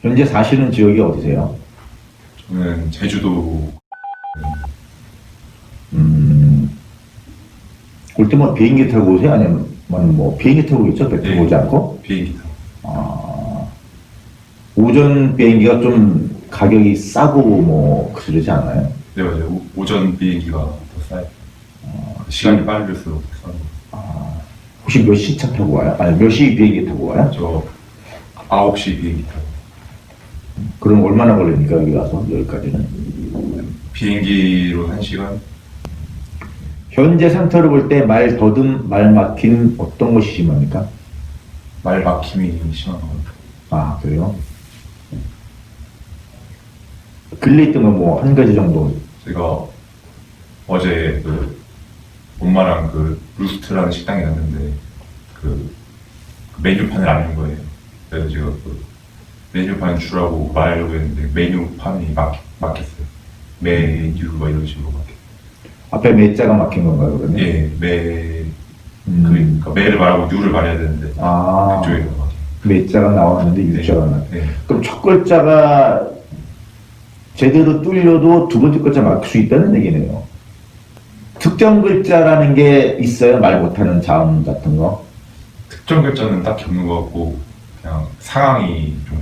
현재 사시는 지역이 어디세요? 저는 제주도. 올 때 뭐 비행기 타고 오세요? 아니면 뭐 비행기 타고 있죠? 배 타고 오지 않고? 비행기 타고. 오전 비행기가 좀 가격이 싸고 뭐 그러지 않아요? 네, 맞아요. 오전 비행기가 더 싸요. 시간이 빠를수록 더 싸요. 혹시 몇 시 차 타고 와요? 아니 몇 시 비행기 타고 와요? 저 9시 비행기 타고. 그럼 얼마나 걸립니까 여기 와서 여기까지는? 비행기로 1시간? 현재 상태로 볼 때 말 더듬, 말 막힘 어떤 것이 심합니까? 말 막힘이 심한 것 같아요. 아 그래요? 근래 있던 건 뭐 한 가지 정도. 제가 어제 그 엄마랑 그 루스트라는 식당에 갔는데 그 메뉴판을 안 준 거예요. 그래서 제가 그 메뉴판 주라고 말하려고 했는데 메뉴판이 막혔어요. 메뉴 뭐 이런 식으로 막혔어요. 앞에 매자가 막힌 건가요 그러면? 예, 그러니까 매를 말하고 유를 말해야 되는데 그쪽에 막혀요. 매자가 나왔는데 유자가 나. 네. 그럼 첫 글자가 제대로 뚫려도 두 번째 글자 막힐 수 있다는 얘기네요. 특정 글자라는 게 있어요? 말 못하는 자음 같은 거? 특정 글자는 딱히 없는 것 같고 그냥 상황이 좀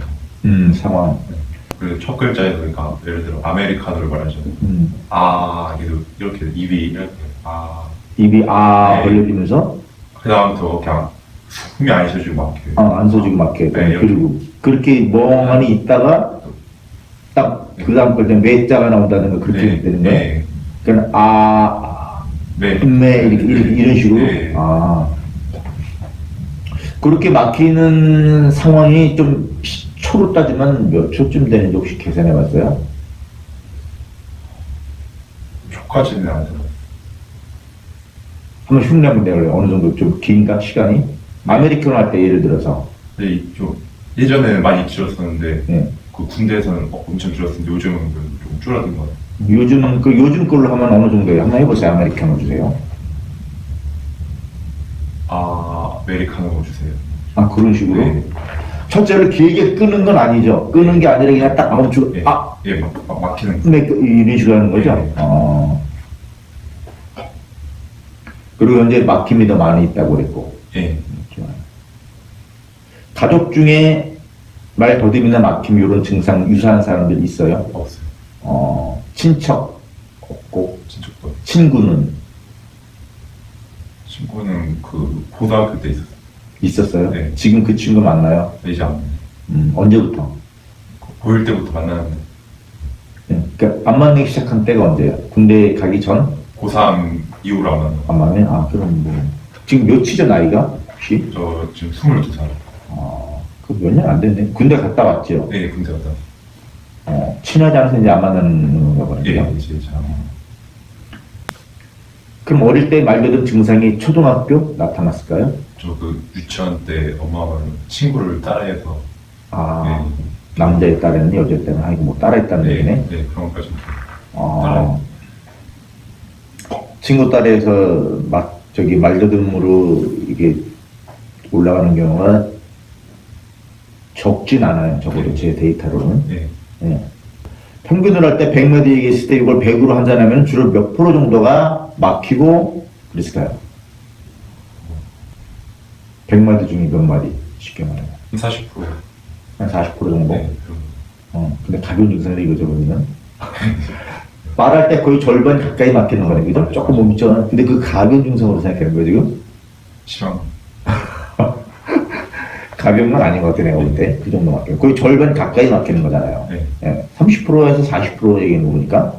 상황. 그래서 첫 글자에서 그러니까 예를 들어 아메리카노를 말하자면 이렇게 입이 이렇게 입이 네. 벌려지면서 그 다음부터 그냥 숨이 안 쉬어지고 막혀요. 안 써지고 막혀요. 네, 그리고 그렇게 멍하니 있다가 딱 그 다음 글자 매자가 나온다는 거 그렇게 되는 거예요? 네. 그러니까 네. 이렇게 이런 식으로? 네. 그렇게 막히는 상황이 좀 초로 따지면 몇 초쯤 되는지 혹시 계산해 봤어요? 초까지는 안 돼요. 한번 흉내 한번 내볼래요? 어느 정도 좀 긴가 시간이? 아메리카노 할 때 예를 들어서. 근데 좀 예전에는 많이 길었었는데 네. 그 군대에서는 엄청 길었는데 요즘은 좀 줄어든 것 같아요. 요즘 걸로 하면 어느 정도예요? 한번 해보세요. 아메리카노 주세요. 아메리카노 주세요. 그런 식으로? 네. 첫째를 길게 끄는 건 아니죠. 끄는 게 아니라 그냥 딱 멈추고, 예, 막히는. 네, 이런 식으로 하는 거죠? 네. 그리고 현재 막힘이 더 많이 있다고 그랬고. 예. 가족 중에 말 더듬이나 막힘 이런 증상 유사한 사람들 있어요? 없어요. 친척 없고. 친척도. 친구는 친구는 그 고등학교 때 있었어요? 네. 지금 그 친구 만나요? 이제 안 언제부터? 보일 때부터 만나는데 네. 그러니까 안 만나기 시작한 때가 언제예요? 군대 가기 전? 고3 이후로 안 만나요. 안 만나요? 그럼 뭐 지금 몇이죠 나이가 혹시? 저 지금 22살. 그 몇 년 안 됐네. 군대 갔다 왔죠? 네, 군대 갔다. 친하지 않아서 이제 안 만나는 건가 보네요. 예, 이제 참. 그럼 어릴 때 말더듬 증상이 초등학교 나타났을까요? 저 그 유치원 때 엄마가 친구를 따라해서 남자에 따르는 여자에 따르는 아이고 뭐 따라했다는 얘기네. 네, 그런 것까지. 친구 따라해서 말더듬으로 이게 올라가는 경우가 적진 않아요. 적어도 제 데이터로는. 네. 평균으로 할 때 100마디 얘기했을 때 이걸 100으로 환산하면 주로 몇 프로 정도가 막히고 그랬을까요? 100마디 중에 몇 마디? 쉽게 말하면. 40%. 한 40% 정도? 네. 근데 가벼운 증상이 이거죠, 그러면. 말할 때 거의 절반 가까이 막히는 거네, 그죠? 조금 못 믿죠? 근데 그 가벼운 증상으로 생각하는 거예요, 지금? 심한. 가벼운 건 아닌 것 같아, 내가 볼 때. 그 정도 막혀요. 거의 절반 가까이 막히는 거잖아요. 네. 30%에서 40% 얘기하는 거 보니까.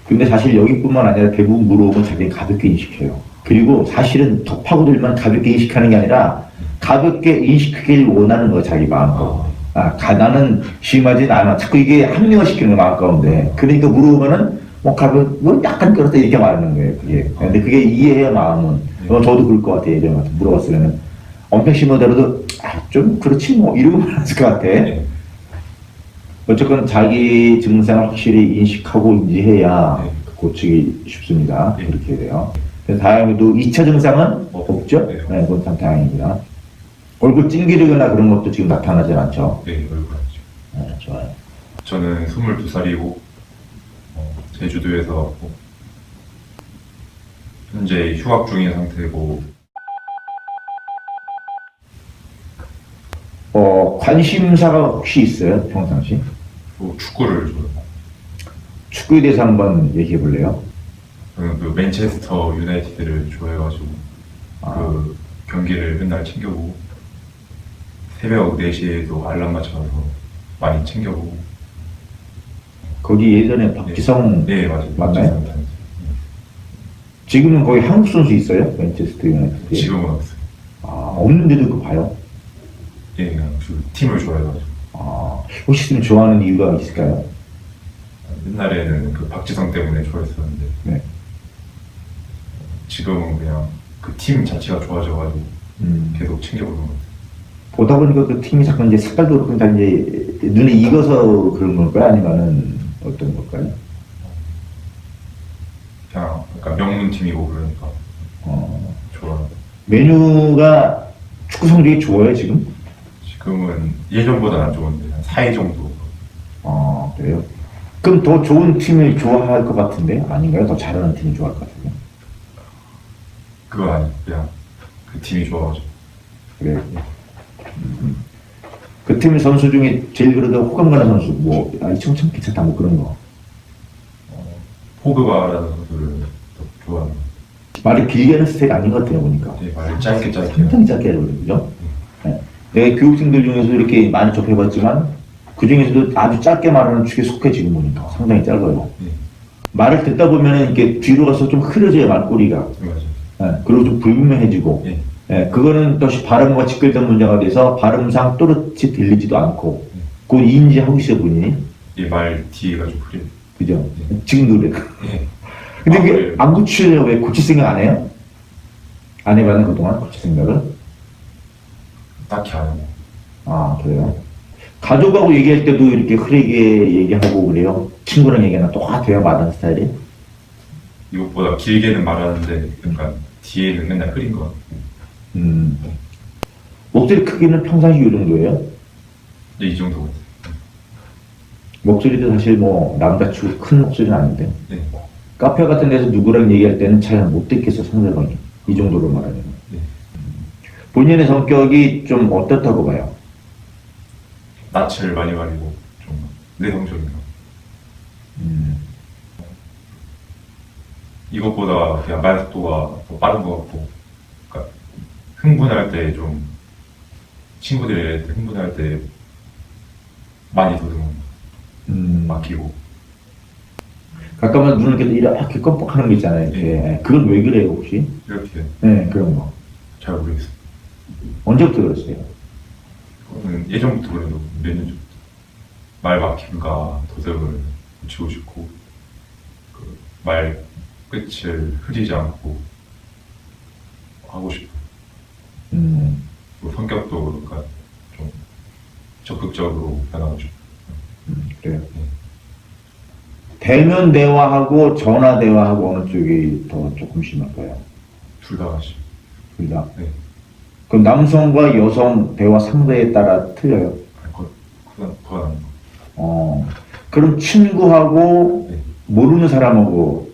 근데 사실 여기뿐만 아니라 대부분 물어보면 자기는 가볍게 인식해요. 그리고 사실은 더 파고들면 가볍게 인식하는 게 아니라 가볍게 인식하길 원하는 거예요, 자기 마음껏. 나는 심하진 않아. 자꾸 이게 합리화시키는 거 마음 가운데. 그러니까 물어보면은 뭐 약간 그렇다 이렇게 말하는 거예요, 그게. 근데 그게 이해해야 마음은. 저도 그럴 것 같아요, 예전에 물어봤으면은. 엄청 심하더라도 좀 그렇지 뭐 이러고 말았을 것 같아. 어쨌건 자기 증상을 확실히 인식하고 인지해야 고치기 쉽습니다. 그렇게 돼요. 다행히도 2차 증상은 없죠? 네, 그건 참 다행입니다. 얼굴 찡기르거나 그런 것도 지금 나타나질 않죠. 네, 얼굴 아니죠. 네, 좋아요. 저는 22살이고 제주도에서 현재 휴학 중인 상태고 관심사가 혹시 있어요? 평상시? 축구를 좋아해요. 축구에 대해서 한번 얘기해 볼래요? 저는 그 맨체스터 유나이티드를 좋아해가지고 그 경기를 맨날 챙겨보고 새벽 4시에도 알람 맞춰서 많이 챙겨보고. 거기 예전에 박지성 네, 맞아요. 맞나요? 박지성 선수. 지금은 거기 한국 선수 있어요? 맨체스터 유나이티드에? 지금은 없어요. 없는데도 그거 봐요? 예, 그냥 그 팀을 좋아해가지고. 혹시 지금 좋아하는 이유가 있을까요? 옛날에는 그 박지성 때문에 좋아했었는데 네. 지금은 그냥 그 팀 자체가 좋아져가지고 계속 챙겨보는 것 같아요. 보다 보니까 그 팀이 자꾸 이제 색깔도 그렇고 다 이제 눈에 익어서 그런 걸까요? 아니면은 어떤 걸까요? 그냥 약간 명문 팀이고 그러니까 좋아요. 메뉴가 축구 성적이 좋아요, 지금? 지금은 예전보다는 안 좋은데 한 4위 정도. 그래요? 그럼 더 좋은 팀을 좋아할 것 같은데? 아닌가요? 더 잘하는 팀을 좋아할 것 같은데? 그건 아니고 그냥 그 팀이 좋아가지고. 그래요? 그 팀 선수 중에 제일 그래도 호감 가는 선수, 이 친구 참 괜찮다, 뭐 그런 거. 포그바라는 선수를 더 좋아하는 것 말이 길게 하는 스타일 아닌 것 같아요, 보니까. 같아요. 말을 짧게 상당히 짧게 하려고 그러죠? 네. 내가 교육생들 중에서 이렇게 많이 접해봤지만, 그 중에서도 아주 짧게 말하는 축에 속해, 지금 보니까. 상당히 짧아요. 네. 말을 듣다 보면은 이렇게 뒤로 가서 좀 흐려져요, 말꼬리가. 맞아요. 네. 그리고 좀 불분명해지고. 예. 네. 그거는 또시 발음과 직결된 문제가 돼서 발음상 또렷이 들리지도 않고, 그걸 인지하고 있어요, 본인이. 이 말 뒤에가 좀 흐려요. 그죠? 지금도 그래. 예. 근데 이게 안 고치려고 왜 고칠 생각 안 해요? 안 해봤는 그동안 고칠 생각을? 딱히 안 하고. 그래요? 가족하고 얘기할 때도 이렇게 흐리게 얘기하고 그래요? 친구랑 얘기하나 똑같아요? 말하는 스타일이? 이것보다 길게는 말하는데 약간 뒤에는 맨날 흐린 것 같고. 목소리 크기는 평상시 이 정도예요? 네, 이 정도 같아요. 목소리도 사실 뭐 남자치고 큰 목소리는 아닌데 네. 카페 같은 데서 누구랑 얘기할 때는 잘 못 듣겠어, 상대방이. 이 정도로 말하면. 네. 본인의 성격이 좀 어떻다고 봐요? 낯을 많이 가리고 좀 내성적인 거. 이것보다 그냥 말 속도가 더 빠른 것 같고, 그러니까 흥분할 때 좀 친구들이 흥분할 때 많이 더듬어 막히고. 가끔은 눈을 이렇게 껌뻑하는 거 있잖아요. 이렇게. 그건 왜 그래요, 혹시? 이렇게 네, 그런 거. 잘 모르겠어요. 언제부터 그랬어요? 그거는 예전부터 그래도 몇 년 전부터 말 막힘과 더듬을 고치고 싶고, 그 말 끝을 흐리지 않고 하고 싶고. 그 성격도 그러니까 좀 적극적으로 변하고 싶고. 그래요. 대면 대화하고 전화 대화하고 어느 쪽이 더 조금 심할까요? 둘 다 하시. 둘 다. 네. 그럼 남성과 여성 대화 상대에 따라 틀려요? 그거 나는 거. 그럼 친구하고 네. 모르는 사람하고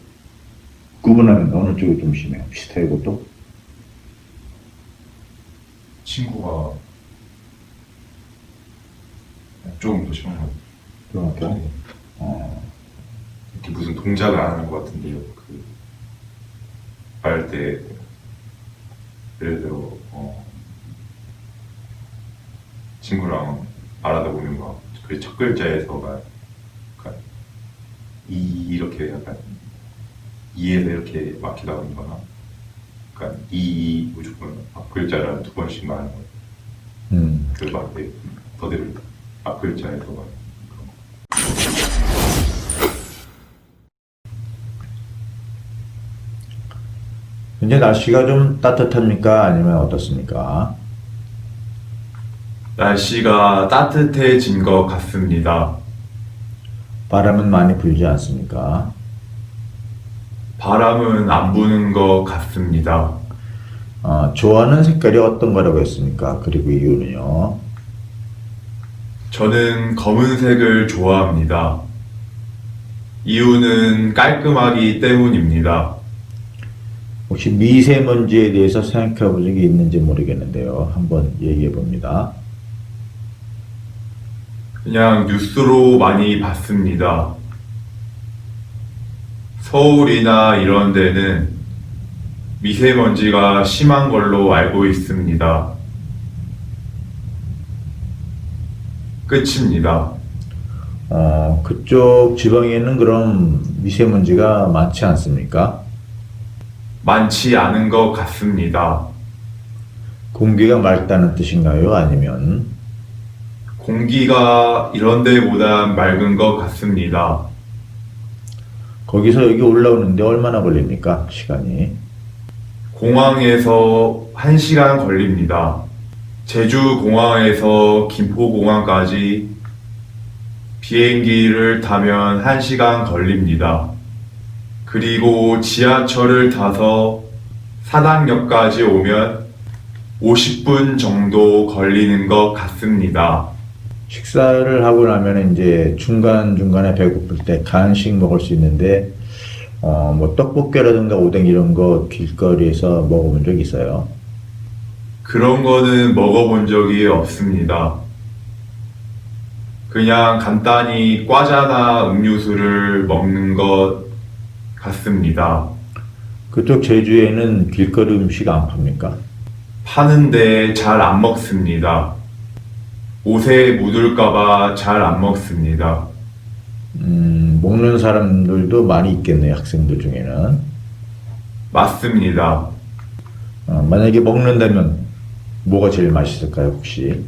구분하면 어느 쪽이 좀 심해요? 비슷해요, 이것도? 친구가 조금 더 심한 것 같아요. 그런 것 같아요. 이렇게 무슨 동작을 안 하는 것 같은데요. 그 말할 때 예를 들어 친구랑 말하다 보면 막 그 첫 글자에서가 약간 이렇게 약간 이에서 이렇게 막히다 보거나 약간 이 무조건 앞 글자를 2번씩 말하는 거예요. 그래서 막 더듬을 앞 글자에서 막 그런 거. 이제 날씨가 좀 따뜻합니까? 아니면 어떻습니까? 날씨가 따뜻해진 것 같습니다. 바람은 많이 불지 않습니까? 바람은 안 부는 것 같습니다. 좋아하는 색깔이 어떤 거라고 했습니까? 그리고 이유는요? 저는 검은색을 좋아합니다. 이유는 깔끔하기 때문입니다. 혹시 미세먼지에 대해서 생각해 본 적이 있는지 모르겠는데요. 한번 얘기해 봅니다. 그냥 뉴스로 많이 봤습니다. 서울이나 이런 데는 미세먼지가 심한 걸로 알고 있습니다. 끝입니다. 그쪽 지방에는 그럼 미세먼지가 많지 않습니까? 많지 않은 것 같습니다. 공기가 맑다는 뜻인가요? 아니면 공기가 이런 데보단 맑은 것 같습니다. 거기서 여기 올라오는데 얼마나 걸립니까? 시간이. 공항에서 1시간 걸립니다. 제주 공항에서 김포 공항까지 비행기를 타면 1시간 걸립니다. 그리고 지하철을 타서 사당역까지 오면 50분 정도 걸리는 것 같습니다. 식사를 하고 나면 이제 중간중간에 배고플 때 간식 먹을 수 있는데, 뭐 떡볶이라든가 오뎅 이런 거 길거리에서 먹어본 적 있어요? 그런 거는 먹어본 적이 없습니다. 그냥 간단히 과자나 음료수를 먹는 것 같습니다. 그쪽 제주에는 길거리 음식 안 팝니까? 파는데 잘 안 먹습니다. 옷에 묻을까봐 잘 안 먹습니다. 먹는 사람들도 많이 있겠네요, 학생들 중에는. 맞습니다. 만약에 먹는다면 뭐가 제일 맛있을까요, 혹시?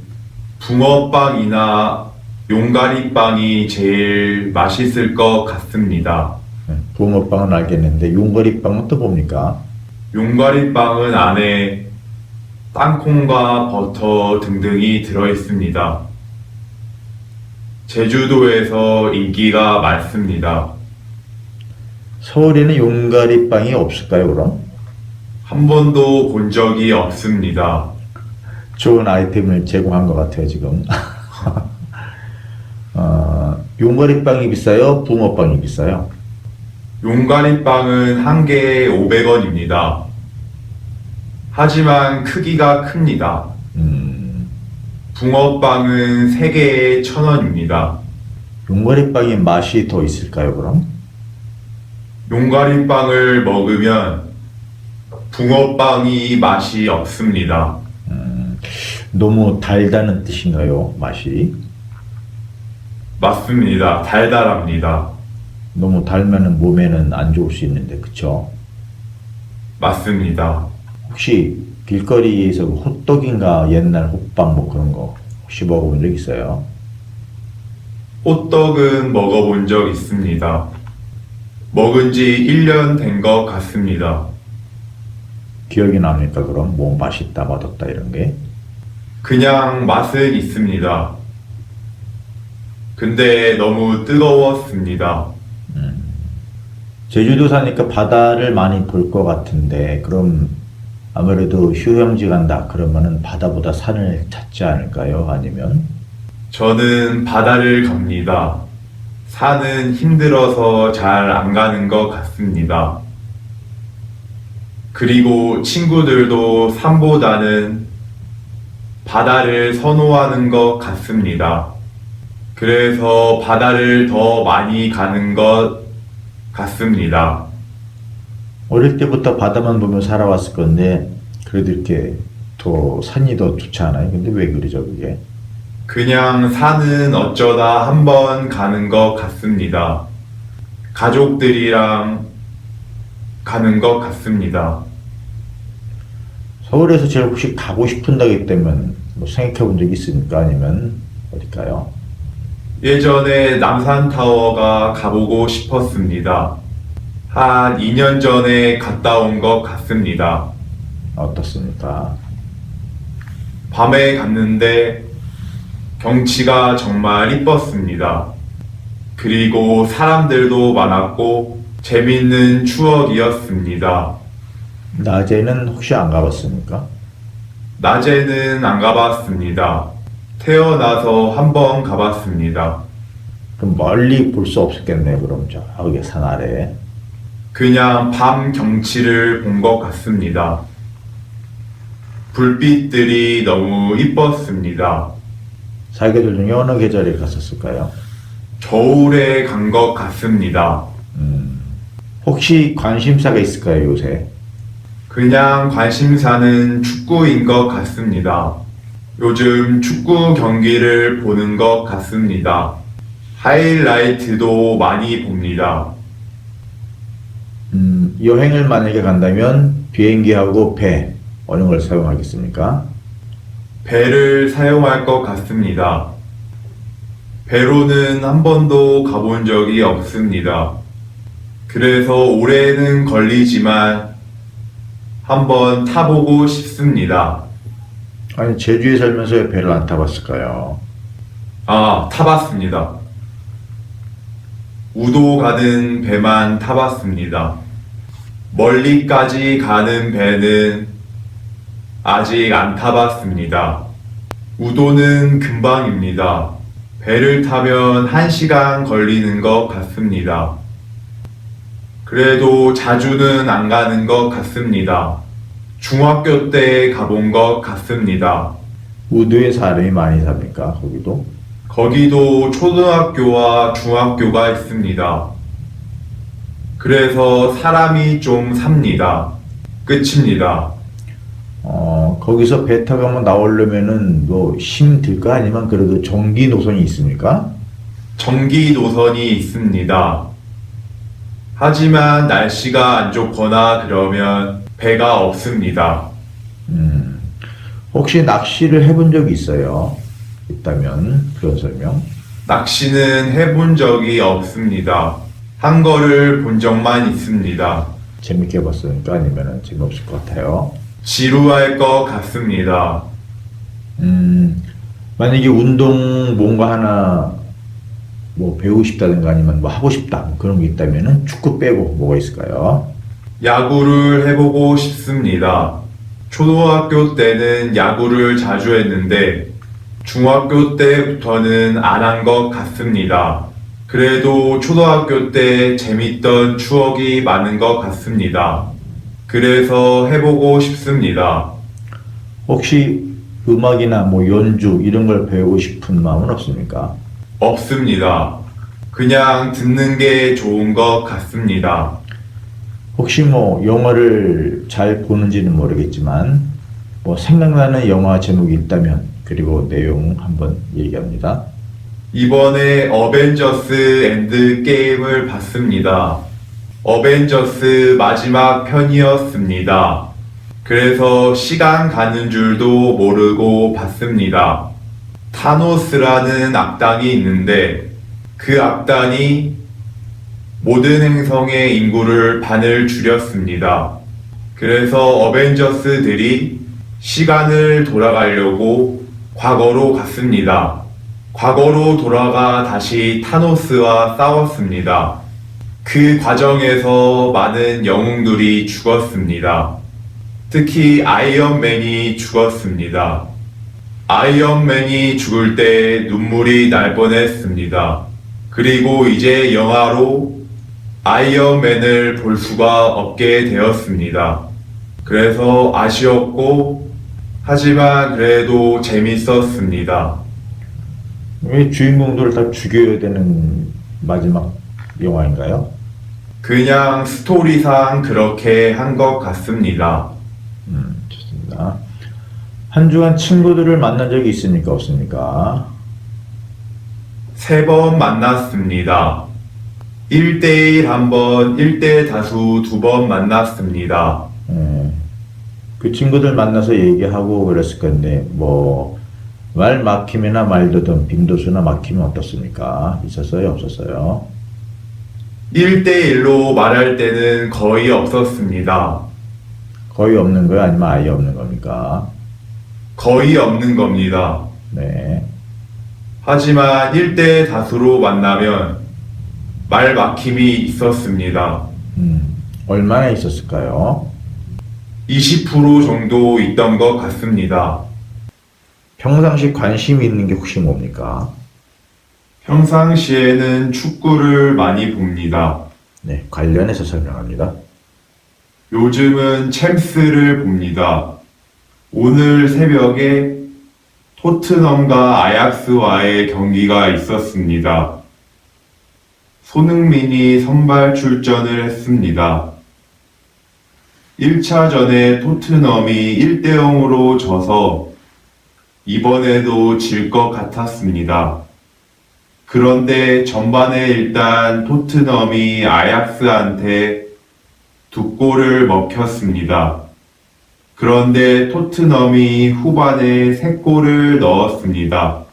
붕어빵이나 용가리빵이 제일 맛있을 것 같습니다. 붕어빵은 알겠는데 용거리빵은 또 뭡니까? 용가리빵은 안에 땅콩과 버터 등등이 들어있습니다. 제주도에서 인기가 많습니다. 서울에는 용가리빵이 없을까요, 그럼? 한 번도 본 적이 없습니다. 좋은 아이템을 제공한 것 같아요, 지금. 용가리빵이 비싸요? 붕어빵이 비싸요? 용가리빵은 한 개에 500원입니다. 하지만 크기가 큽니다. 붕어빵은 3개에 1,000원입니다. 용가리빵의 맛이 더 있을까요, 그럼? 용가리빵을 먹으면 붕어빵이 맛이 없습니다. 너무 달다는 뜻인가요, 맛이? 맞습니다. 달달합니다. 너무 달면은 몸에는 안 좋을 수 있는데, 그쵸? 맞습니다. 혹시 길거리에서 그 호떡인가 옛날 호빵 뭐 그런 거 혹시 먹어본 적 있어요? 호떡은 먹어본 적 있습니다. 먹은 지 1년 된 것 같습니다. 기억이 납니까, 그럼? 뭐 맛있다, 맛없다 이런 게? 그냥 맛은 있습니다. 근데 너무 뜨거웠습니다. 제주도 사니까 바다를 많이 볼 것 같은데, 그럼 아무래도 휴양지 간다 그러면은 바다보다 산을 찾지 않을까요? 아니면? 저는 바다를 갑니다. 산은 힘들어서 잘 안 가는 것 같습니다. 그리고 친구들도 산보다는 바다를 선호하는 것 같습니다. 그래서 바다를 더 많이 가는 것 같습니다. 어릴 때부터 바다만 보며 살아왔을 건데, 그래도 이렇게 더 산이 더 좋지 않아요? 근데 왜 그러죠, 그게? 그냥 산은 어쩌다 한번 가는 것 같습니다. 가족들이랑 가는 것 같습니다. 서울에서 제일 혹시 가고 싶은다기 때문에 뭐 생각해 본 적 있습니까? 아니면 어딜까요? 예전에 남산타워가 가보고 싶었습니다. 한 2년 전에 갔다 온 것 같습니다. 어떻습니까? 밤에 갔는데 경치가 정말 이뻤습니다. 그리고 사람들도 많았고 재밌는 추억이었습니다. 낮에는 혹시 안 가봤습니까? 낮에는 안 가봤습니다. 태어나서 한 번 가봤습니다. 그럼 멀리 볼 수 없었겠네, 그럼 저기 산 아래. 그냥 밤 경치를 본 것 같습니다. 불빛들이 너무 이뻤습니다. 사계절 중에 어느 계절에 갔었을까요? 겨울에 간 것 같습니다. 혹시 관심사가 있을까요, 요새? 그냥 관심사는 축구인 것 같습니다. 요즘 축구 경기를 보는 것 같습니다. 하이라이트도 많이 봅니다. 여행을 만약에 간다면 비행기하고 배, 어느 걸 사용하겠습니까? 배를 사용할 것 같습니다. 배로는 한 번도 가본 적이 없습니다. 그래서 오래는 걸리지만 한번 타보고 싶습니다. 아니, 제주에 살면서 왜 배를 안 타봤을까요? 아, 타봤습니다. 우도 가는 배만 타봤습니다. 멀리까지 가는 배는 아직 안 타봤습니다. 우도는 금방입니다. 배를 타면 1시간 걸리는 것 같습니다. 그래도 자주는 안 가는 것 같습니다. 중학교 때 가본 것 같습니다. 우도에 사람이 많이 삽니까, 거기도? 거기도 초등학교와 중학교가 있습니다. 그래서 사람이 좀 삽니다. 끝입니다. 거기서 배 타고 한번 나오려면은 뭐 힘들까? 아니면 그래도 전기 노선이 있습니까? 전기 노선이 있습니다. 하지만 날씨가 안 좋거나 그러면 배가 없습니다. 혹시 낚시를 해본 적이 있어요? 있다면 그런 설명. 낚시는 해본 적이 없습니다. 한 거를 본 적만 있습니다. 재밌게 봤으니까 아니면은 재미없을 것 같아요. 지루할 것 같습니다. 만약에 운동 뭔가 하나 뭐 배우고 싶다든가 아니면 뭐 하고 싶다 뭐 그런 게 있다면은 축구 빼고 뭐가 있을까요? 야구를 해보고 싶습니다. 초등학교 때는 야구를 자주 했는데 중학교 때부터는 안 한 것 같습니다. 그래도 초등학교 때 재밌던 추억이 많은 것 같습니다. 그래서 해보고 싶습니다. 혹시 음악이나 뭐 연주 이런 걸 배우고 싶은 마음은 없습니까? 없습니다. 그냥 듣는 게 좋은 것 같습니다. 혹시 뭐 영화를 잘 보는지는 모르겠지만 뭐 생각나는 영화 제목이 있다면 그리고 내용 한번 얘기합니다. 이번에 어벤져스 엔드 게임을 봤습니다. 어벤져스 마지막 편이었습니다. 그래서 시간 가는 줄도 모르고 봤습니다. 타노스라는 악당이 있는데 그 악당이 모든 행성의 인구를 반을 줄였습니다. 그래서 어벤져스들이 시간을 돌아가려고 과거로 갔습니다. 과거로 돌아가 다시 타노스와 싸웠습니다. 그 과정에서 많은 영웅들이 죽었습니다. 특히 아이언맨이 죽었습니다. 아이언맨이 죽을 때 눈물이 날 뻔했습니다. 그리고 이제 영화로 아이언맨을 볼 수가 없게 되었습니다. 그래서 아쉬웠고, 하지만 그래도 재밌었습니다. 왜 주인공들을 다 죽여야 되는 마지막 영화인가요? 그냥 스토리상 그렇게 한 것 같습니다. 좋습니다. 한 주간 친구들을 만난 적이 있습니까? 없습니까? 3번 만났습니다. 1대1 1번, 1대 다수 2번 만났습니다. 그 친구들 만나서 얘기하고 그랬을 건데 뭐 말 막힘이나 말더듬, 빈도수나 막힘은 어떻습니까? 있었어요? 없었어요? 1대1로 말할 때는 거의 없었습니다. 거의 없는 거예요? 아니면 아예 없는 겁니까? 거의 없는 겁니다. 네. 하지만 1대 다수로 만나면 말 막힘이 있었습니다. 얼마나 있었을까요? 20% 정도 있던 것 같습니다. 평상시 관심이 있는 게 혹시 뭡니까? 평상시에는 축구를 많이 봅니다. 네, 관련해서 설명합니다. 요즘은 챔스를 봅니다. 오늘 새벽에 토트넘과 아약스와의 경기가 있었습니다. 손흥민이 선발 출전을 했습니다. 1차전에 토트넘이 1대 0으로 져서 이번에도 질 것 같았습니다. 그런데 전반에 일단 토트넘이 아약스한테 2골을 먹혔습니다. 그런데 토트넘이 후반에 3골을 넣었습니다.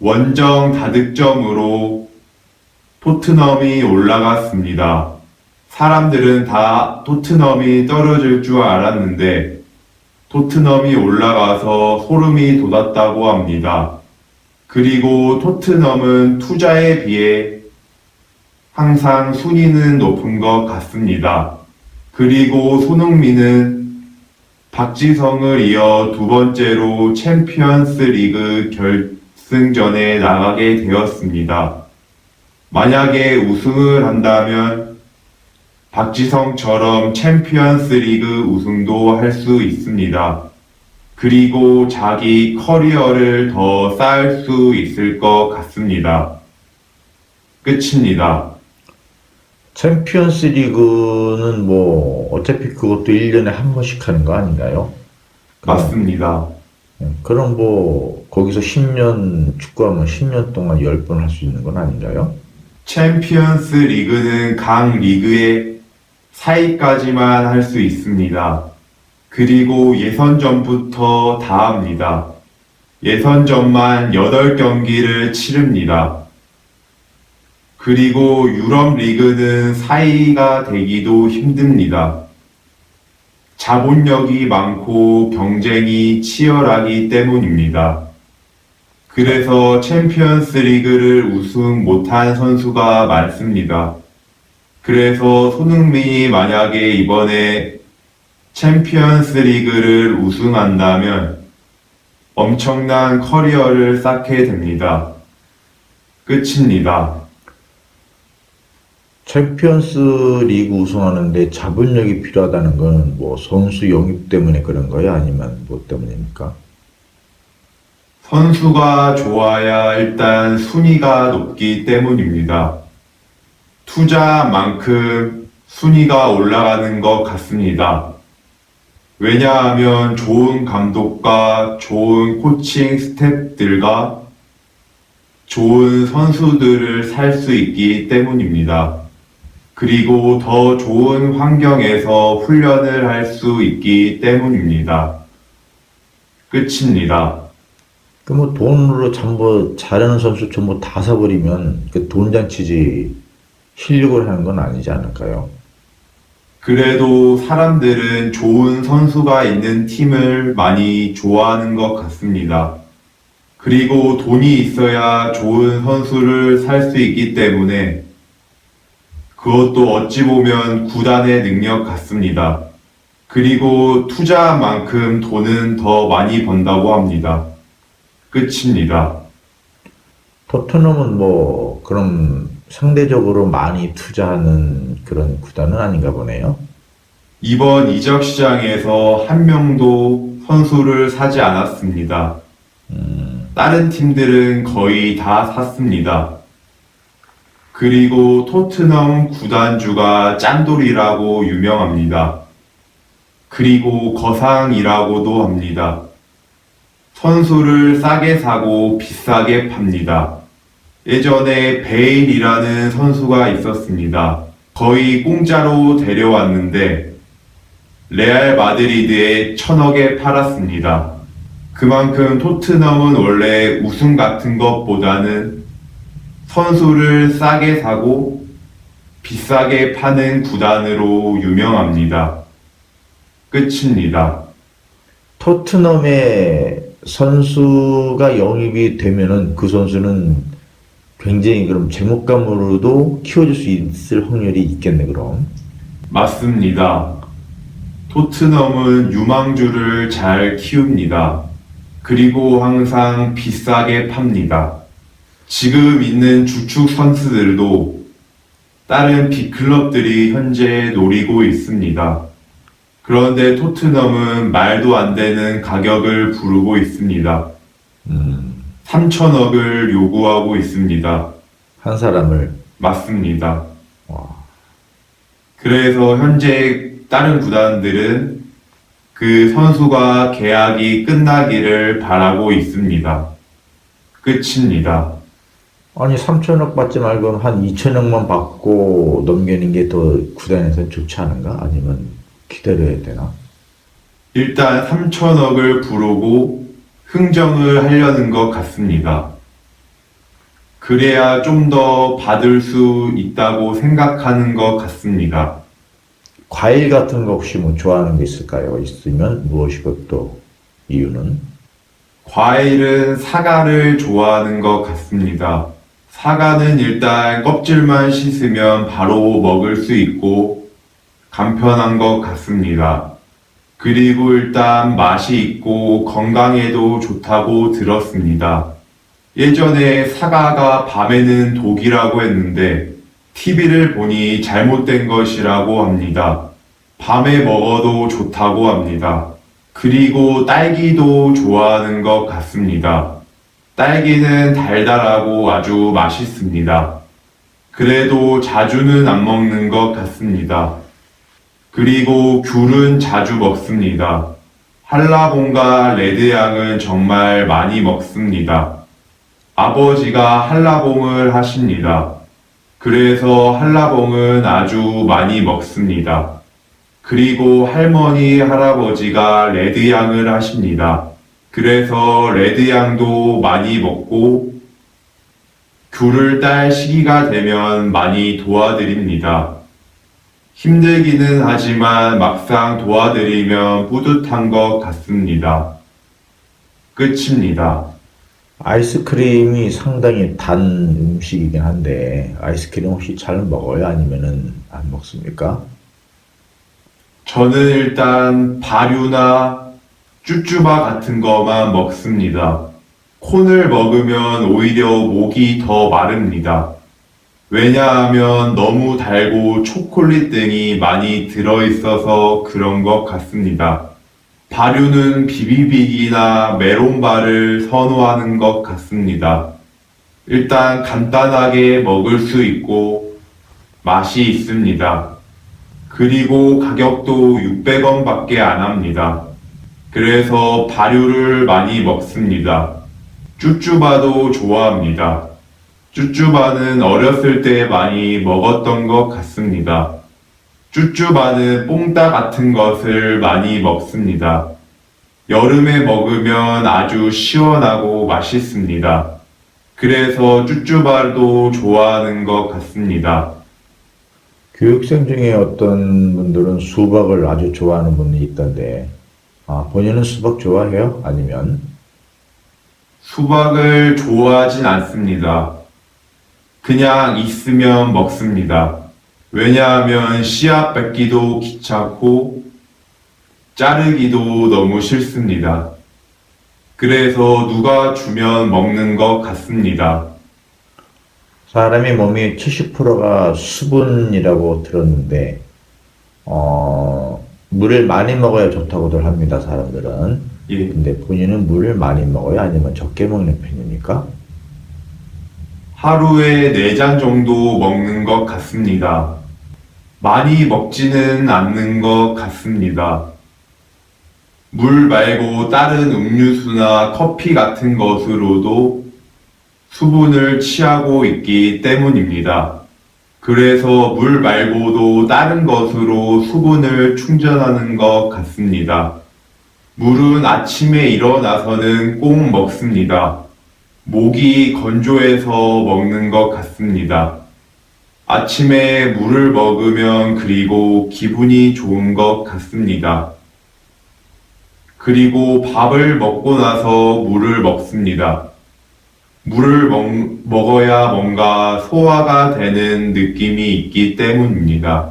원정 다득점으로 토트넘이 올라갔습니다. 사람들은 다 토트넘이 떨어질 줄 알았는데 토트넘이 올라가서 소름이 돋았다고 합니다. 그리고 토트넘은 투자에 비해 항상 순위는 높은 것 같습니다. 그리고 손흥민은 박지성을 이어 2번째로 챔피언스 리그 결승전에 나가게 되었습니다. 만약에 우승을 한다면 박지성처럼 챔피언스 리그 우승도 할 수 있습니다. 그리고 자기 커리어를 더 쌓을 수 있을 것 같습니다. 끝입니다. 챔피언스 리그는 뭐 어차피 그것도 1년에 한 번씩 하는 거 아닌가요? 맞습니다. 그럼 뭐 거기서 10년 축구하면 10년 동안 10번 할 수 있는 건 아닌가요? 챔피언스 리그는 각 리그의 4위까지만 할 수 있습니다. 그리고 예선전부터 다 합니다. 예선전만 8경기를 치릅니다. 그리고 유럽 리그는 4위가 되기도 힘듭니다. 자본력이 많고 경쟁이 치열하기 때문입니다. 그래서 챔피언스 리그를 우승 못한 선수가 많습니다. 그래서 손흥민이 만약에 이번에 챔피언스 리그를 우승한다면 엄청난 커리어를 쌓게 됩니다. 끝입니다. 챔피언스 리그 우승하는데 자본력이 필요하다는 건 뭐 선수 영입 때문에 그런 거야? 아니면 뭐 때문입니까? 선수가 좋아야 일단 순위가 높기 때문입니다. 투자만큼 순위가 올라가는 것 같습니다. 왜냐하면 좋은 감독과 좋은 코칭 스태프들과 좋은 선수들을 살 수 있기 때문입니다. 그리고 더 좋은 환경에서 훈련을 할 수 있기 때문입니다. 끝입니다. 그 뭐 돈으로 전부 잘하는 선수 전부 다 사버리면 그 돈잔치지 실력을 하는 건 아니지 않을까요? 그래도 사람들은 좋은 선수가 있는 팀을 많이 좋아하는 것 같습니다. 그리고 돈이 있어야 좋은 선수를 살 수 있기 때문에 그것도 어찌 보면 구단의 능력 같습니다. 그리고 투자만큼 돈은 더 많이 번다고 합니다. 끝입니다. 토트넘은 뭐 그럼 상대적으로 많이 투자하는 그런 구단은 아닌가 보네요. 이번 이적 시장에서 한 명도 선수를 사지 않았습니다. 다른 팀들은 거의 다 샀습니다. 그리고 토트넘 구단주가 짠돌이라고 유명합니다. 그리고 거상이라고도 합니다. 선수를 싸게 사고 비싸게 팝니다. 예전에 베일이라는 선수가 있었습니다. 거의 공짜로 데려왔는데 레알 마드리드에 1,000억에 팔았습니다. 그만큼 토트넘은 원래 우승 같은 것보다는 선수를 싸게 사고 비싸게 파는 구단으로 유명합니다. 끝입니다. 토트넘에 선수가 영입이 되면은 그 선수는 굉장히 그럼 제목감으로도 키워줄 수 있을 확률이 있겠네, 그럼. 맞습니다. 토트넘은 유망주를 잘 키웁니다. 그리고 항상 비싸게 팝니다. 지금 있는 주축 선수들도 다른 빅클럽들이 현재 노리고 있습니다. 그런데 토트넘은 말도 안 되는 가격을 부르고 있습니다. 3천억을 요구하고 있습니다. 한 사람을. 맞습니다. 와. 그래서 현재 다른 구단들은 그 선수가 계약이 끝나기를 바라고 있습니다. 끝입니다. 아니 3천억 받지 말고 한 2천억만 받고 넘기는 게 더 구단에서는 좋지 않은가? 아니면 기다려야 되나? 일단 3천억을 부르고 흥정을 하려는 것 같습니다. 그래야 좀 더 받을 수 있다고 생각하는 것 같습니다. 과일 같은 거 혹시 뭐 좋아하는 게 있을까요? 있으면 무엇이고 또 이유는? 과일은 사과를 좋아하는 것 같습니다. 사과는 일단 껍질만 씻으면 바로 먹을 수 있고 간편한 것 같습니다. 그리고 일단 맛이 있고 건강에도 좋다고 들었습니다. 예전에 사과가 밤에는 독이라고 했는데 TV를 보니 잘못된 것이라고 합니다. 밤에 먹어도 좋다고 합니다. 그리고 딸기도 좋아하는 것 같습니다. 딸기는 달달하고 아주 맛있습니다. 그래도 자주는 안 먹는 것 같습니다. 그리고 귤은 자주 먹습니다. 한라봉과 레드향은 정말 많이 먹습니다. 아버지가 한라봉을 하십니다. 그래서 한라봉은 아주 많이 먹습니다. 그리고 할머니, 할아버지가 레드향을 하십니다. 그래서 레드향도 많이 먹고 귤을 딸 시기가 되면 많이 도와드립니다. 힘들기는 하지만 막상 도와드리면 뿌듯한 것 같습니다. 끝입니다. 아이스크림이 상당히 단 음식이긴 한데 아이스크림 혹시 잘 먹어요? 아니면은 안 먹습니까? 저는 일단 발효나 쭈쭈바 같은 거만 먹습니다. 콘을 먹으면 오히려 목이 더 마릅니다. 왜냐하면 너무 달고 초콜릿 등이 많이 들어있어서 그런 것 같습니다. 발효는 비비빅이나 메론바를 선호하는 것 같습니다. 일단 간단하게 먹을 수 있고 맛이 있습니다. 그리고 가격도 600원 밖에 안 합니다. 그래서 발효를 많이 먹습니다. 쭈쭈바도 좋아합니다. 쭈쭈바는 어렸을 때 많이 먹었던 것 같습니다. 쭈쭈바는 뽕따 같은 것을 많이 먹습니다. 여름에 먹으면 아주 시원하고 맛있습니다. 그래서 쭈쭈바도 좋아하는 것 같습니다. 교육생 중에 어떤 분들은 수박을 아주 좋아하는 분이 있던데 본인은 수박 좋아해요? 아니면? 수박을 좋아하진 않습니다. 그냥 있으면 먹습니다. 왜냐하면 씨앗 뺏기도 귀찮고 자르기도 너무 싫습니다. 그래서 누가 주면 먹는 것 같습니다. 사람의 몸이 70%가 수분이라고 들었는데 물을 많이 먹어야 좋다고들 합니다, 사람들은. 예. 근데 본인은 물을 많이 먹어요? 아니면 적게 먹는 편입니까? 하루에 4잔 정도 먹는 것 같습니다. 많이 먹지는 않는 것 같습니다. 물 말고 다른 음료수나 커피 같은 것으로도 수분을 취하고 있기 때문입니다. 그래서 물 말고도 다른 것으로 수분을 충전하는 것 같습니다. 물은 아침에 일어나서는 꼭 먹습니다. 목이 건조해서 먹는 것 같습니다. 아침에 물을 먹으면 그리고 기분이 좋은 것 같습니다. 그리고 밥을 먹고 나서 물을 먹습니다. 물을 먹어야 뭔가 소화가 되는 느낌이 있기 때문입니다.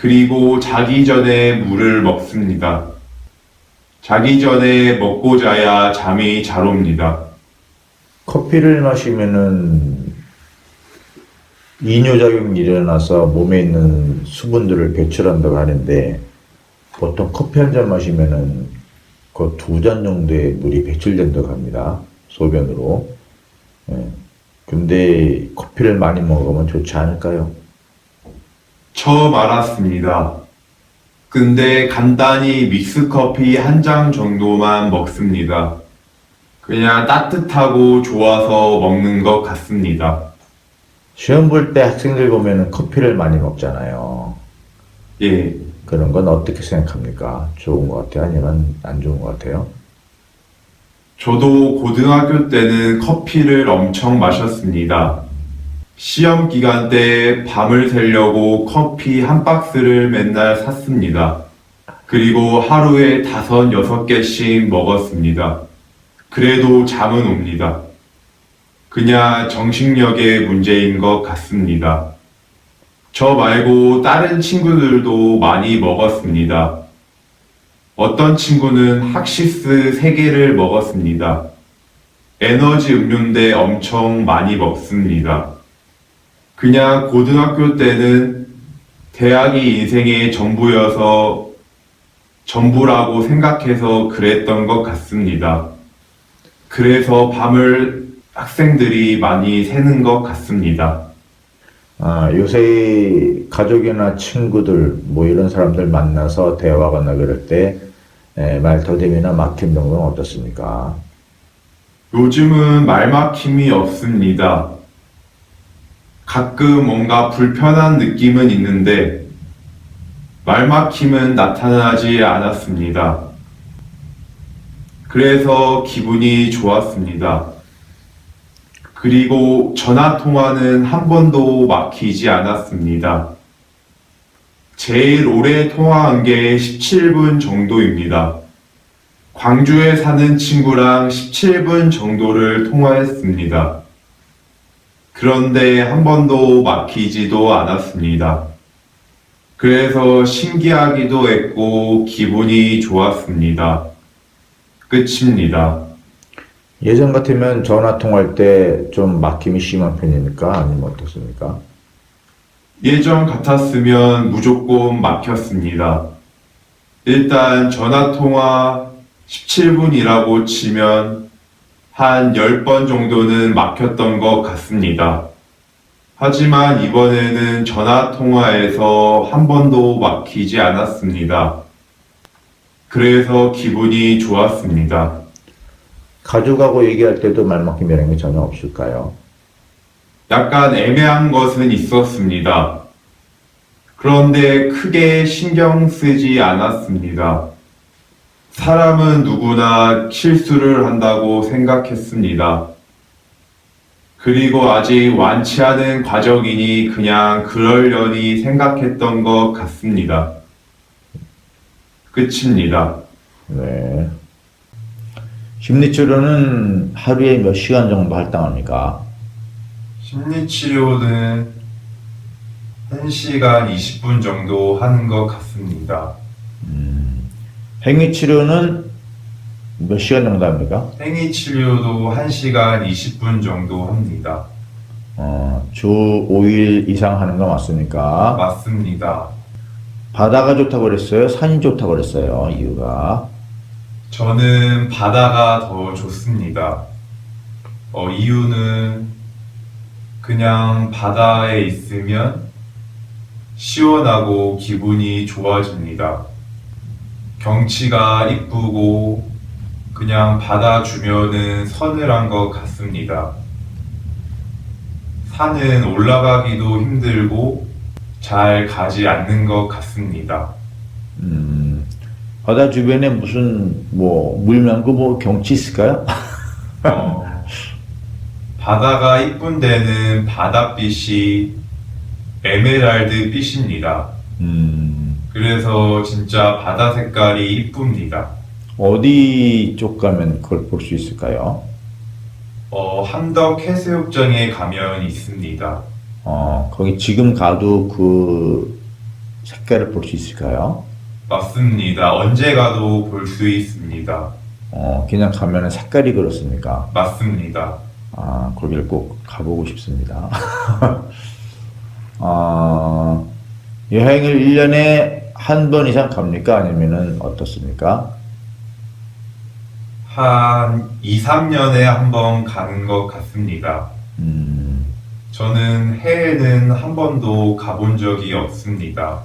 그리고 자기 전에 물을 먹습니다. 자기 전에 먹고 자야 잠이 잘 옵니다. 커피를 마시면은 이뇨작용이 일어나서 몸에 있는 수분들을 배출한다고 하는데 보통 커피 한 잔 마시면은 그 2잔 정도의 물이 배출된다고 합니다. 소변으로. 예. 근데 커피를 많이 먹으면 좋지 않을까요? 처음 알았습니다. 근데 간단히 믹스커피 한 장 정도만 먹습니다. 그냥 따뜻하고 좋아서 먹는 것 같습니다. 시험 볼 때 학생들 보면은 커피를 많이 먹잖아요. 예, 그런 건 어떻게 생각합니까? 좋은 것 같아요? 아니면 안 좋은 것 같아요? 저도 고등학교 때는 커피를 엄청 마셨습니다. 시험 기간 때 밤을 새려고 커피 한 박스를 맨날 샀습니다. 그리고 하루에 5, 6개씩 먹었습니다. 그래도 잠은 옵니다. 그냥 정신력의 문제인 것 같습니다. 저 말고 다른 친구들도 많이 먹었습니다. 어떤 친구는 학시스 3개를 먹었습니다. 에너지 음료인데 엄청 많이 먹습니다. 그냥 고등학교 때는 대학이 인생의 전부여서 전부라고 생각해서 그랬던 것 같습니다. 그래서 밤을 학생들이 많이 새는 것 같습니다. 요새 가족이나 친구들, 뭐 이런 사람들 만나서 대화하거나 그럴 때 말더듬이나 막힘 정도는 어떻습니까? 요즘은 말막힘이 없습니다. 가끔 뭔가 불편한 느낌은 있는데 말막힘은 나타나지 않았습니다. 그래서 기분이 좋았습니다. 그리고 전화 통화는 한 번도 막히지 않았습니다. 제일 오래 통화한 게 17분 정도입니다. 광주에 사는 친구랑 17분 정도를 통화했습니다. 그런데 한 번도 막히지도 않았습니다. 그래서 신기하기도 했고 기분이 좋았습니다. 끝입니다. 예전 같으면 전화 통화할 때 좀 막힘이 심한 편입니까? 아니면 어떻습니까? 예전 같았으면 무조건 막혔습니다. 일단 전화통화 17분이라고 치면 한 10번 정도는 막혔던 것 같습니다. 하지만 이번에는 전화통화에서 한 번도 막히지 않았습니다. 그래서 기분이 좋았습니다. 가족하고 얘기할 때도 말막힘이라는 게 전혀 없을까요? 약간 애매한 것은 있었습니다. 그런데 크게 신경 쓰지 않았습니다. 사람은 누구나 실수를 한다고 생각했습니다. 그리고 아직 완치 않은 과정이니 그냥 그러려니 생각했던 것 같습니다. 끝입니다. 네. 심리치료는 하루에 몇 시간 정도 할당합니까? 심리치료는 1시간 20분 정도 하는 것 같습니다. 행위치료는 몇 시간 정도 합니까? 행위치료도 1시간 20분 정도 합니다. 주 5일 이상 하는 거 맞습니까? 맞습니다. 바다가 좋다고 그랬어요? 산이 좋다고 그랬어요? 이유가? 저는 바다가 더 좋습니다. 이유는 그냥 바다에 있으면 시원하고 기분이 좋아집니다. 경치가 이쁘고 그냥 바다 주변은 서늘한 것 같습니다. 산은 올라가기도 힘들고 잘 가지 않는 것 같습니다. 바다 주변에 무슨 물 말고 뭐 경치 있을까요? 바다가 이쁜 데는 바닷빛이 에메랄드 빛입니다. 그래서 진짜 바다 색깔이 이쁩니다. 어디 쪽 가면 그걸 볼 수 있을까요? 함덕 해수욕장에 가면 있습니다. 거기 지금 가도 그 색깔을 볼 수 있을까요? 맞습니다. 언제 가도 볼 수 있습니다. 그냥 가면은 색깔이 그렇습니까? 맞습니다. 아, 거기를 꼭 가보고 싶습니다. 아, 여행을 1년에 한 번 이상 갑니까? 아니면은 어떻습니까? 한 2, 3년에 한 번 가는 것 같습니다. 음, 저는 해외는 한 번도 가본 적이 없습니다.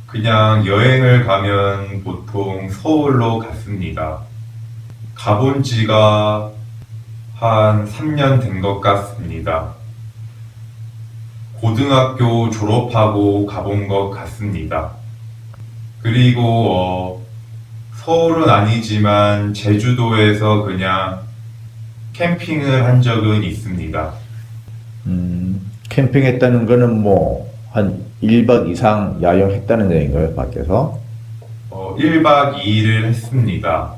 그냥 여행을 가면 보통 서울로 갔습니다. 가본 지가 한 3년 된 것 같습니다. 고등학교 졸업하고 가본 것 같습니다. 그리고 서울은 아니지만 제주도에서 그냥 캠핑을 한 적은 있습니다. 캠핑했다는 거는 뭐, 한 1박 이상 야영했다는 얘기인가요? 밖에서? 1박 2일을 했습니다.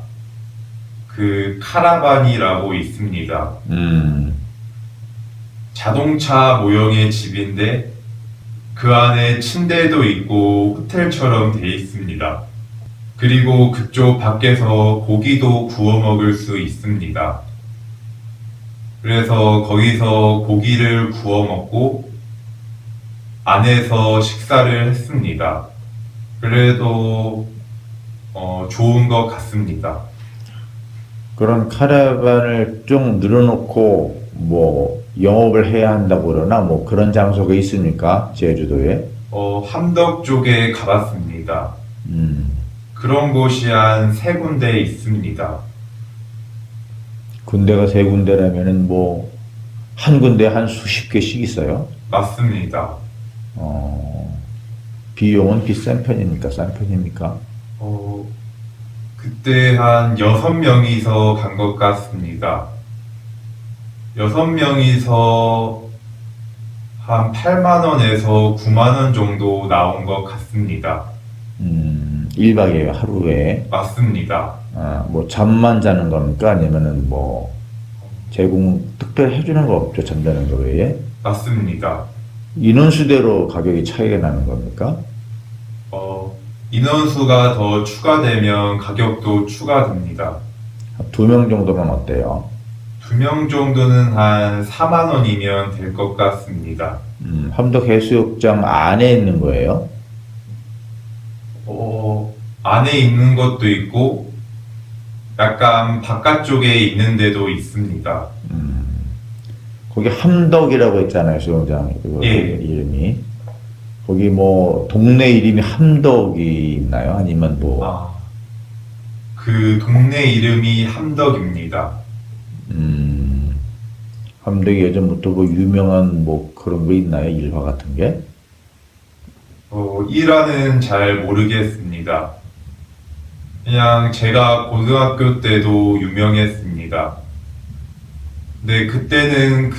그 카라반이라고 있습니다. 자동차 모형의 집인데 그 안에 침대도 있고 호텔처럼 돼 있습니다. 그리고 그쪽 밖에서 고기도 구워 먹을 수 있습니다. 그래서 거기서 고기를 구워 먹고 안에서 식사를 했습니다. 그래도 좋은 것 같습니다. 그런 카라반을 쭉 늘어놓고, 뭐, 영업을 해야 한다고 그러나, 뭐, 그런 장소가 있습니까? 제주도에? 함덕 쪽에 가봤습니다. 음, 그런 곳이 한 3군데 있습니다. 군대가 3군데라면은 뭐, 한 군데 한 수십 개씩 있어요? 맞습니다. 비용은 비싼 편입니까? 싼 편입니까? 그때 한 6명이서 간 것 같습니다. 6명이서 한 8만 원에서 9만 원 정도 나온 것 같습니다. 1박에 하루에, 맞습니다. 뭐, 잠만 자는 겁니까? 아니면은 뭐, 특별히 해주는 거 없죠? 잠자는 거 외에? 맞습니다. 인원수대로 가격이 차이가 나는 겁니까? 인원수가 더 추가되면 가격도 추가됩니다. 2명 정도면 어때요? 2명 정도는 한 4만 원이면 될 것 같습니다. 함덕해수욕장 안에 있는 거예요? 안에 있는 것도 있고 약간 바깥쪽에 있는 데도 있습니다. 거기 함덕이라고 했잖아요, 수영장. 그 예. 이름이. 거기 뭐, 동네 이름이 함덕이 있나요? 아니면 뭐, 그 동네 이름이 함덕입니다. 함덕이 예전부터 뭐 유명한 뭐 그런 거 있나요? 일화 같은 게? 일화는 잘 모르겠습니다. 그냥 제가 고등학교 때도 유명했습니다. 근데 그때는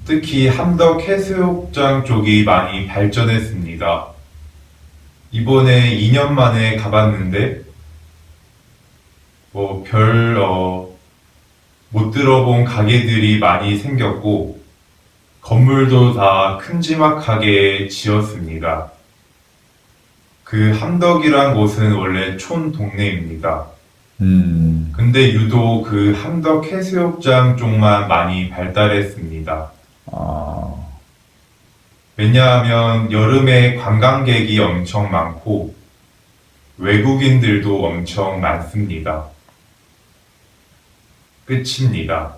특히 함덕 해수욕장 쪽이 많이 발전했습니다. 이번에 2년 만에 가봤는데 못 들어본 가게들이 많이 생겼고 건물도 다 큼지막하게 지었습니다. 그 함덕이란 곳은 원래 촌 동네입니다. 근데 유독 그 함덕 해수욕장 쪽만 많이 발달했습니다. 왜냐하면 여름에 관광객이 엄청 많고 외국인들도 엄청 많습니다. 끝입니다.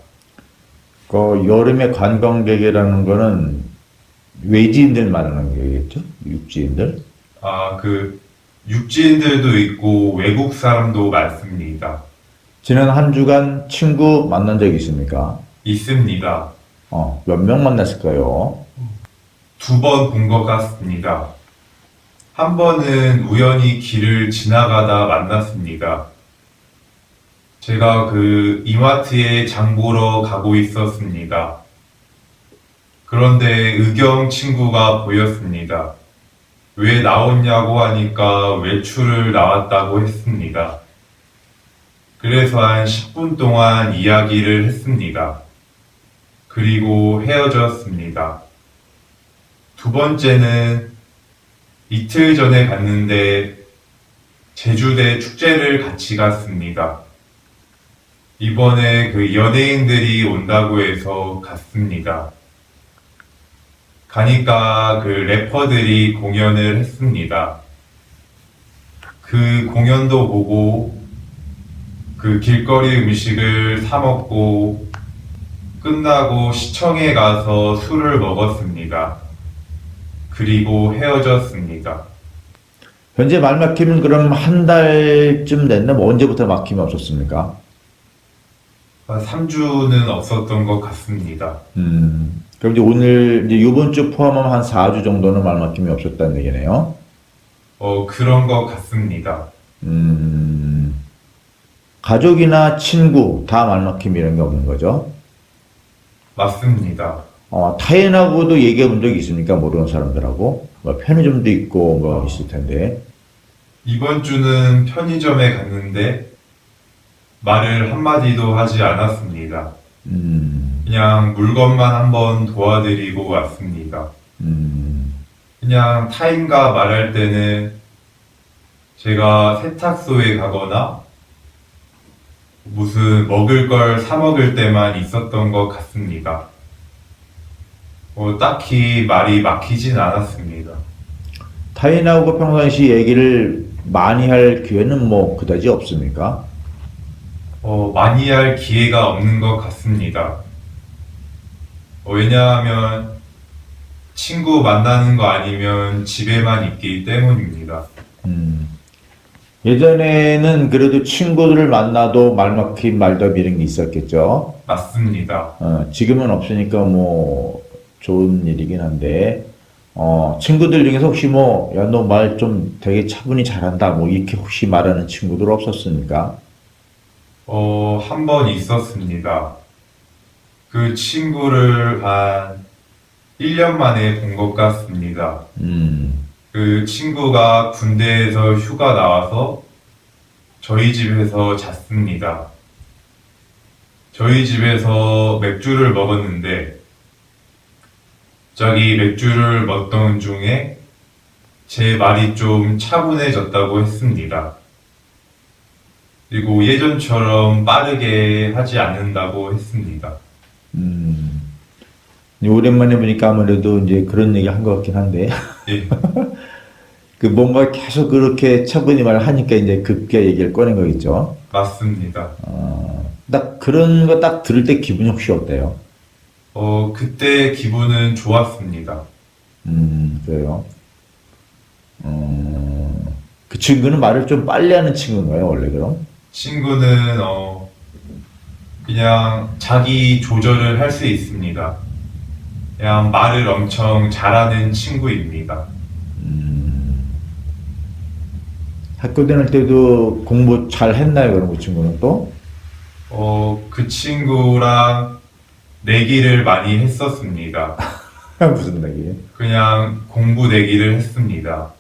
그 여름에 관광객이라는 거는 외지인들 말하는 거겠죠? 육지인들? 그 육지인들도 있고 외국 사람도 많습니다. 지난 한 주간 친구 만난 적 있습니까? 있습니다. 몇 명 만났을까요? 2번 본 것 같습니다. 한 번은 우연히 길을 지나가다 만났습니다. 제가 그 이마트에 장 보러 가고 있었습니다. 그런데 의경 친구가 보였습니다. 왜 나왔냐고 하니까 외출을 나왔다고 했습니다. 그래서 한 10분 동안 이야기를 했습니다. 그리고 헤어졌습니다. 2번째는 이틀 전에 갔는데 제주대 축제를 같이 갔습니다. 이번에 그 연예인들이 온다고 해서 갔습니다. 가니까 그 래퍼들이 공연을 했습니다. 그 공연도 보고 그 길거리 음식을 사 먹고 끝나고 시청에 가서 술을 먹었습니다. 그리고 헤어졌습니다. 현재 말 막힘은 그럼 한 달쯤 됐나? 뭐 언제부터 막힘이 없었습니까? 3주는 없었던 것 같습니다. 그럼 이제 오늘, 이제 이번 주 포함하면 한 4주 정도는 말 막힘이 없었다는 얘기네요. 그런 것 같습니다. 가족이나 친구 다 말 막힘 이런 게 없는 거죠? 맞습니다. 타인하고도 얘기해 본 적이 있습니까? 모르는 사람들하고? 뭐 편의점도 있고 뭐 있을 텐데. 이번 주는 편의점에 갔는데 말을 한마디도 하지 않았습니다. 그냥 물건만 한번 도와드리고 왔습니다. 그냥 타인과 말할 때는 제가 세탁소에 가거나 무슨 먹을 걸 사 먹을 때만 있었던 것 같습니다. 딱히 말이 막히진 않았습니다. 타인하고 평상시 얘기를 많이 할 기회는 뭐 그다지 없습니까? 많이 할 기회가 없는 것 같습니다. 왜냐하면 친구 만나는 거 아니면 집에만 있기 때문입니다. 예전에는 그래도 친구들을 만나도 말 막힌 말더미 이런 게 있었겠죠? 맞습니다. 지금은 없으니까 뭐 좋은 일이긴 한데, 친구들 중에서 혹시 뭐, 야, 너 말 좀 되게 차분히 잘한다, 뭐 이렇게 혹시 말하는 친구들 없었습니까? 한 번 있었습니다. 그 친구를 한 1년 만에 본 것 같습니다. 그 친구가 군대에서 휴가 나와서 저희 집에서 잤습니다. 저희 집에서 맥주를 먹었는데 갑자기 맥주를 먹던 중에 제 말이 좀 차분해졌다고 했습니다. 그리고 예전처럼 빠르게 하지 않는다고 했습니다. 오랜만에 보니까 아무래도 이제 그런 얘기 한 것 같긴 한데, 예, 그 뭔가 계속 그렇게 차분히 말을 하니까 이제 급게 얘기를 꺼낸 거겠죠? 맞습니다. 딱 그런 거 딱 들을 때 기분이 혹시 어때요? 그때 기분은 좋았습니다. 그래요. 그 친구는 말을 좀 빨리 하는 친구인가요, 원래 그럼? 친구는 그냥 자기 조절을 할 수 있습니다. 그냥 말을 엄청 잘하는 친구입니다. 학교 다닐 때도 공부 잘 했나요, 그럼 그 친구는 또? 그 친구랑 내기를 많이 했었습니다. 무슨 얘기? 그냥 공부 내기를 했습니다.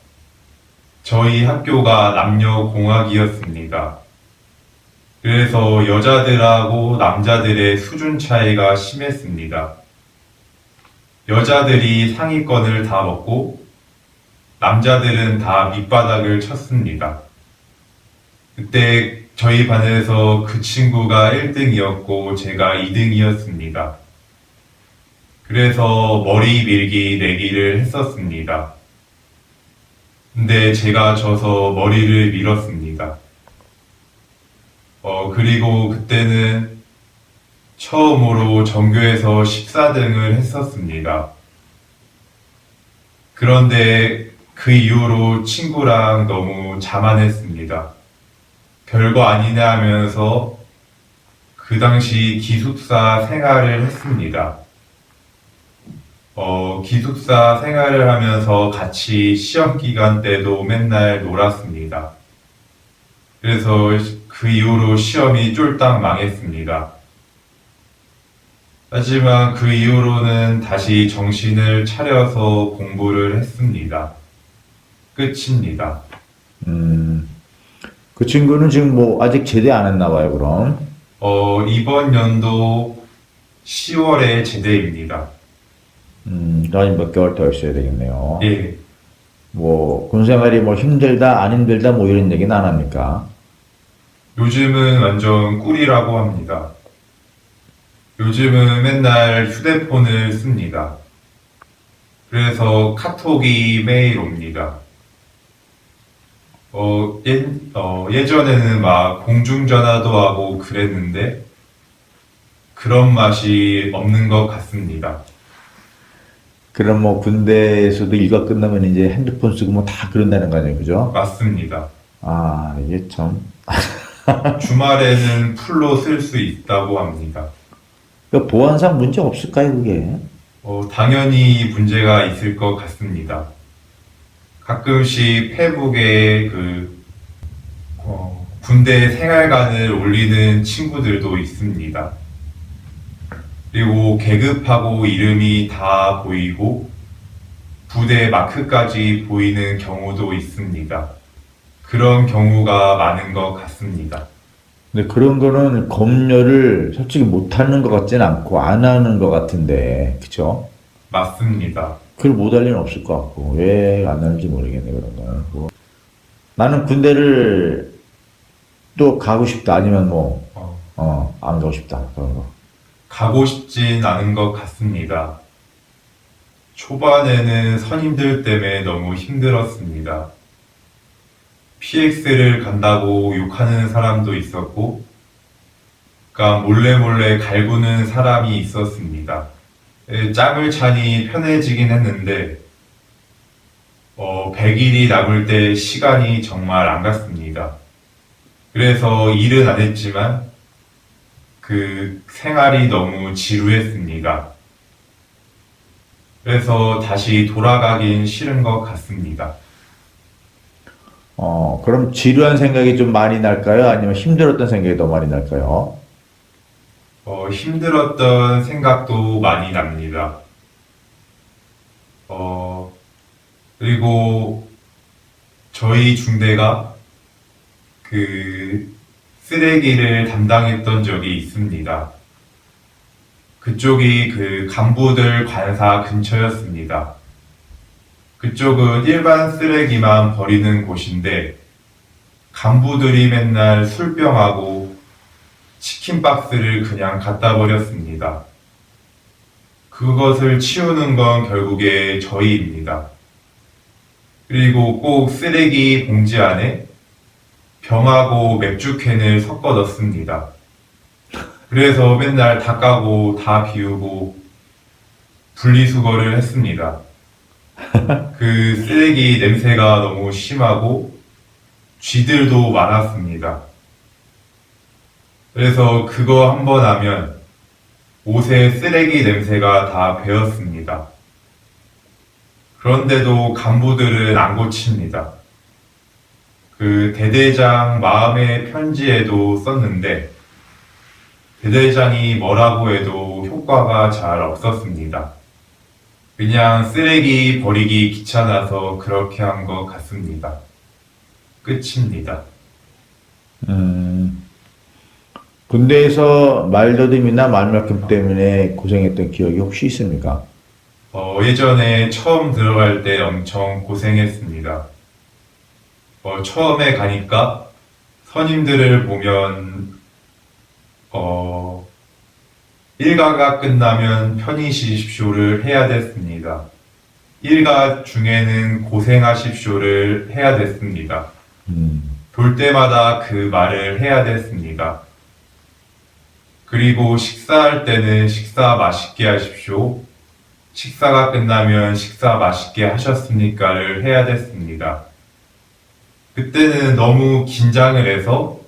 저희 학교가 남녀공학이었습니다. 그래서 여자들하고 남자들의 수준 차이가 심했습니다. 여자들이 상위권을 다 먹고 남자들은 다 밑바닥을 쳤습니다. 그때 저희 반에서 그 친구가 1등이었고 제가 2등이었습니다. 그래서 머리 밀기 내기를 했었습니다. 근데 제가 져서 머리를 밀었습니다. 그리고 그때는 처음으로 전교에서 14등을 했었습니다. 그런데 그 이후로 친구랑 너무 자만했습니다. 별거 아니네 하면서 그 당시 기숙사 생활을 했습니다. 기숙사 생활을 하면서 같이 시험 기간 때도 맨날 놀았습니다. 그래서 그 이후로 시험이 쫄딱 망했습니다. 하지만 그 이후로는 다시 정신을 차려서 공부를 했습니다. 끝입니다. 그 친구는 지금 뭐 아직 제대 안 했나 봐요, 그럼. 이번 연도 10월에 제대입니다. 아직 몇 개월 더 있어야 되겠네요. 예, 뭐, 군 생활이 뭐 힘들다, 안 힘들다, 뭐 이런 얘기는 안 합니까? 요즘은 완전 꿀이라고 합니다. 요즘은 맨날 휴대폰을 씁니다. 그래서 카톡이 매일 옵니다. 예전에는 막 공중전화도 하고 그랬는데 그런 맛이 없는 것 같습니다. 그럼 뭐 군대에서도 일과 끝나면 이제 핸드폰 쓰고 뭐 다 그런다는 거 아니에요, 그죠? 맞습니다. 아, 이게 참. 주말에는 풀로 쓸 수 있다고 합니다. 그 보안상 문제 없을까요, 그게? 당연히 문제가 있을 것 같습니다. 가끔씩 페북에 군대 생활관을 올리는 친구들도 있습니다. 그리고 계급하고 이름이 다 보이고 부대 마크까지 보이는 경우도 있습니다. 그런 경우가 많은 것 같습니다. 근데 그런 거는 검열을 솔직히 못하는 것 같지는 않고 안 하는 것 같은데, 그쵸? 맞습니다. 그걸 못할 리는 없을 것 같고, 왜 안 하는지 모르겠네, 그런 거는. 뭐. 나는 군대를 또 가고 싶다, 아니면 뭐, 안 가고 싶다, 그런 거. 가고 싶진 않은 것 같습니다. 초반에는 선임들 때문에 너무 힘들었습니다. PX를 간다고 욕하는 사람도 있었고, 그러니까 몰래 갈구는 사람이 있었습니다. 짬을 차니 편해지긴 했는데, 100일이 남을 때 시간이 정말 안 갔습니다. 그래서 일은 안 했지만, 그 생활이 너무 지루했습니다. 그래서 다시 돌아가긴 싫은 것 같습니다. 그럼 지루한 생각이 좀 많이 날까요? 아니면 힘들었던 생각이 더 많이 날까요? 힘들었던 생각도 많이 납니다. 그리고 저희 중대가 그 쓰레기를 담당했던 적이 있습니다. 그쪽이 그 간부들 관사 근처였습니다. 그쪽은 일반 쓰레기만 버리는 곳인데 간부들이 맨날 술병하고 치킨 박스를 그냥 갖다 버렸습니다. 그것을 치우는 건 결국에 저희입니다. 그리고 꼭 쓰레기 봉지 안에 병하고 맥주캔을 섞어 넣습니다. 그래서 맨날 다 까고 다 비우고 분리수거를 했습니다. 그 쓰레기 냄새가 너무 심하고 쥐들도 많았습니다. 그래서 그거 한 번 하면 옷에 쓰레기 냄새가 다 배었습니다. 그런데도 간부들은 안 고칩니다. 그 대대장 마음의 편지에도 썼는데 대대장이 뭐라고 해도 효과가 잘 없었습니다. 그냥 쓰레기 버리기 귀찮아서 그렇게 한 것 같습니다. 끝입니다. 군대에서 말더듬이나 말만큼 때문에 고생했던 기억이 혹시 있습니까? 예전에 처음 들어갈 때 엄청 고생했습니다. 처음에 가니까 선임들을 보면 일가가 끝나면 편히 쉬십시오를 해야 됐습니다. 일가 중에는 고생하십시오를 해야 됐습니다. 돌 때마다 그 말을 해야 됐습니다. 그리고 식사할 때는 식사 맛있게 하십시오. 식사가 끝나면 식사 맛있게 하셨습니까를 해야 됐습니다. 그때는 너무 긴장을 해서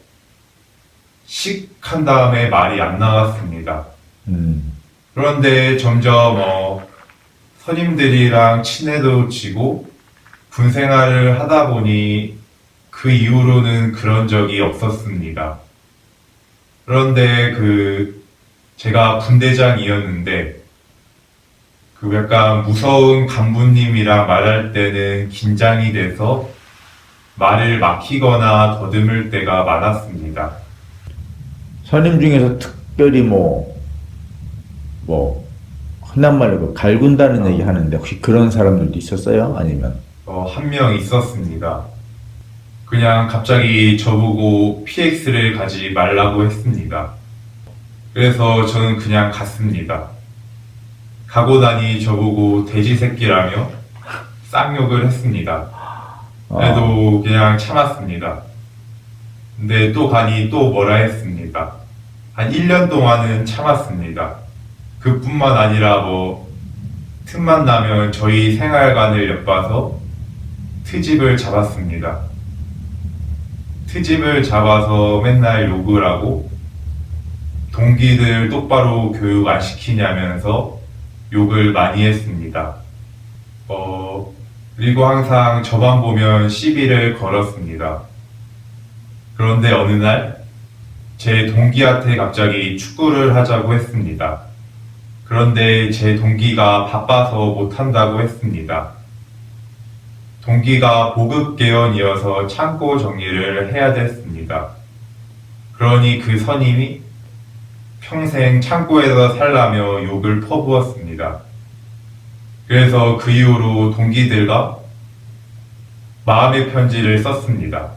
한 다음에 말이 안 나왔습니다. 그런데 점점 선임들이랑 친해지고 군 생활을 하다 보니 그 이후로는 그런 적이 없었습니다. 그런데 제가 분대장이었는데 약간 무서운 간부님이랑 말할 때는 긴장이 돼서 말을 막히거나 더듬을 때가 많았습니다. 선임 중에서 특별히 흔한 말로 갈군다는 얘기 하는데 혹시 그런 사람들도 있었어요? 아니면? 한 명 있었습니다. 그냥 갑자기 저보고 PX를 가지 말라고 했습니다. 그래서 저는 그냥 갔습니다. 가고 나니 저보고 돼지 새끼라며 쌍욕을 했습니다. 그래도 그냥 참았습니다. 근데 또 가니 또 뭐라 했습니다. 한 1년 동안은 참았습니다. 그뿐만 아니라 틈만 나면 저희 생활관을 엿봐서 트집을 잡았습니다. 트집을 잡아서 맨날 욕을 하고 동기들 똑바로 교육 안 시키냐면서 욕을 많이 했습니다. 그리고 항상 저만 보면 시비를 걸었습니다. 그런데 어느 날 제 동기한테 갑자기 축구를 하자고 했습니다. 그런데 제 동기가 바빠서 못한다고 했습니다. 동기가 보급개원이어서 창고 정리를 해야 됐습니다. 그러니 그 선임이 평생 창고에서 살라며 욕을 퍼부었습니다. 그래서 그 이후로 동기들과 마음의 편지를 썼습니다.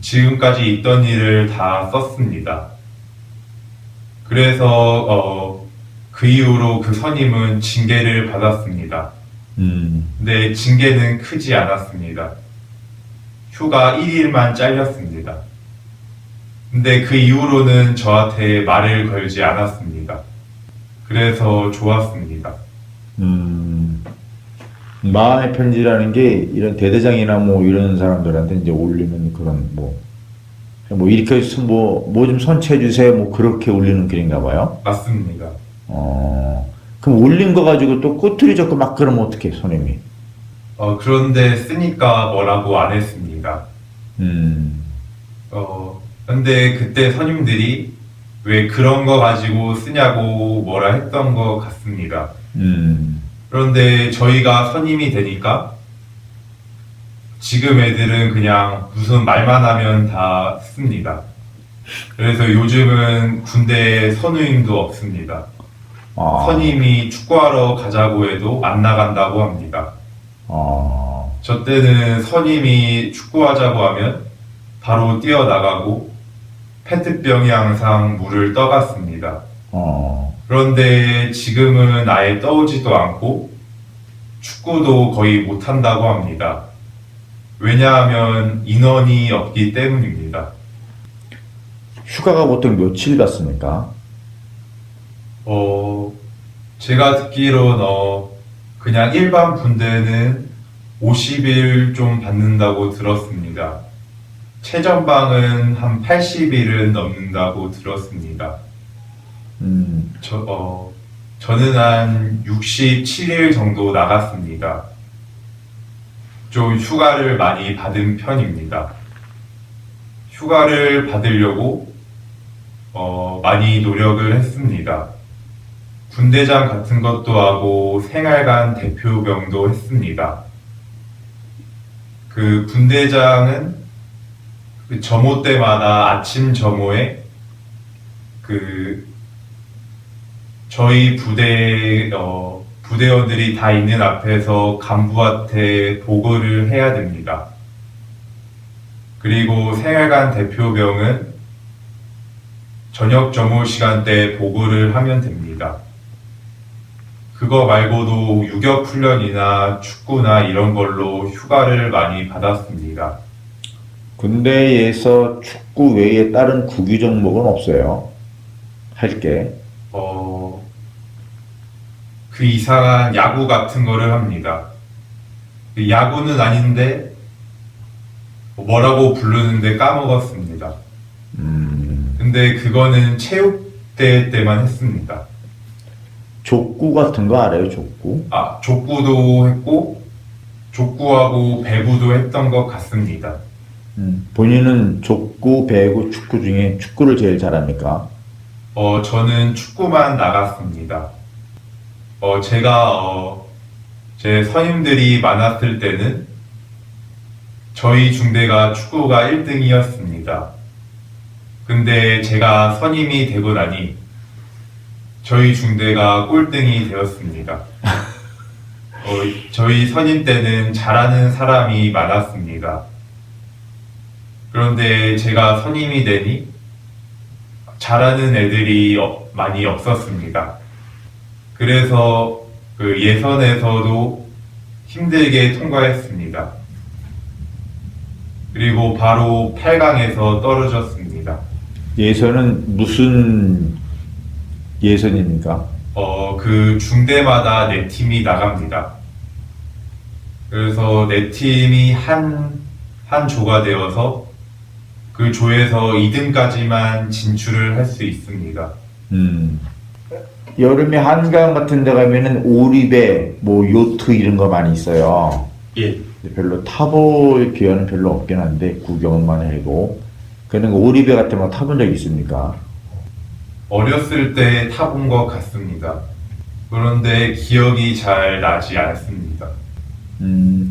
지금까지 있던 일을 다 썼습니다. 그래서 그 이후로 그 선임은 징계를 받았습니다. 근데 징계는 크지 않았습니다. 휴가 1일만 잘렸습니다. 근데 그 이후로는 저한테 말을 걸지 않았습니다. 그래서 좋았습니다. 마음의 편지라는 게 이런 대대장이나 뭐 이런 사람들한테 이제 올리는 그런 뭐 이렇게 해서 뭐 좀 선처해 주세요 뭐 그렇게 올리는 글인가 봐요. 맞습니다. 그럼 올린 거 가지고 또 꼬투리 잡고 막 그러면 어떡해 선임이? 그런데 쓰니까 뭐라고 안 했습니다. 근데 그때 선임들이 왜 그런 거 가지고 쓰냐고 뭐라 했던 것 같습니다. 그런데 저희가 선임이 되니까 지금 애들은 그냥 무슨 말만 하면 다 씁니다. 그래서 요즘은 군대에 선우임도 없습니다. 선임이 축구하러 가자고 해도 안 나간다고 합니다. 저 때는 선임이 축구하자고 하면 바로 뛰어나가고 페트병에 항상 물을 떠갔습니다. 그런데 지금은 아예 떠오지도 않고 축구도 거의 못한다고 합니다. 왜냐하면 인원이 없기 때문입니다. 휴가가 보통 며칠 갔습니까? 제가 듣기로는 그냥 일반 분대는 50일 좀 받는다고 들었습니다. 최전방은 한 80일은 넘는다고 들었습니다. 저는 한 67일 정도 나갔습니다. 좀 휴가를 많이 받은 편입니다. 휴가를 받으려고 많이 노력을 했습니다. 분대장 같은 것도 하고 생활관 대표병도 했습니다. 그 분대장은 그 점호 때마다 아침 점호에 저희 부대원들이 다 있는 앞에서 간부한테 보고를 해야 됩니다. 그리고 생활관 대표병은 저녁 점호 시간대 보고를 하면 됩니다. 그거 말고도 유격 훈련이나 축구나 이런 걸로 휴가를 많이 받았습니다. 군대에서 축구 외에 다른 국유 종목은 없어요. 할 게. 그 이상한 야구 같은 거를 합니다. 야구는 아닌데 뭐라고 부르는데 까먹었습니다. 근데 그거는 체육대회 때만 했습니다. 족구 같은 거 알아요? 족구? 족구도 했고 족구하고 배구도 했던 것 같습니다. 본인은 족구, 배구, 축구 중에 축구를 제일 잘합니까? 저는 축구만 나갔습니다. 제가 제 선임들이 많았을 때는 저희 중대가 축구가 1등이었습니다. 근데 제가 선임이 되고 나니 저희 중대가 꼴등이 되었습니다. 저희 선임 때는 잘하는 사람이 많았습니다. 그런데 제가 선임이 되니 잘하는 애들이 많이 없었습니다. 그래서 그 예선에서도 힘들게 통과했습니다. 그리고 바로 8강에서 떨어졌습니다. 예선은 무슨 예선입니까? 그 중대마다 네 팀이 나갑니다. 그래서 네 팀이 한 조가 되어서 그 조에서 2등까지만 진출을 할 수 있습니다. 여름에 한강 같은 데 가면은 오리배, 뭐 요트 이런 거 많이 있어요. 예. 근데 별로 타볼 기회는 별로 없긴 한데 구경만 하고. 그런 오리배 같은 거 타본 적 있습니까? 어렸을 때 타본 것 같습니다. 그런데 기억이 잘 나지 않습니다.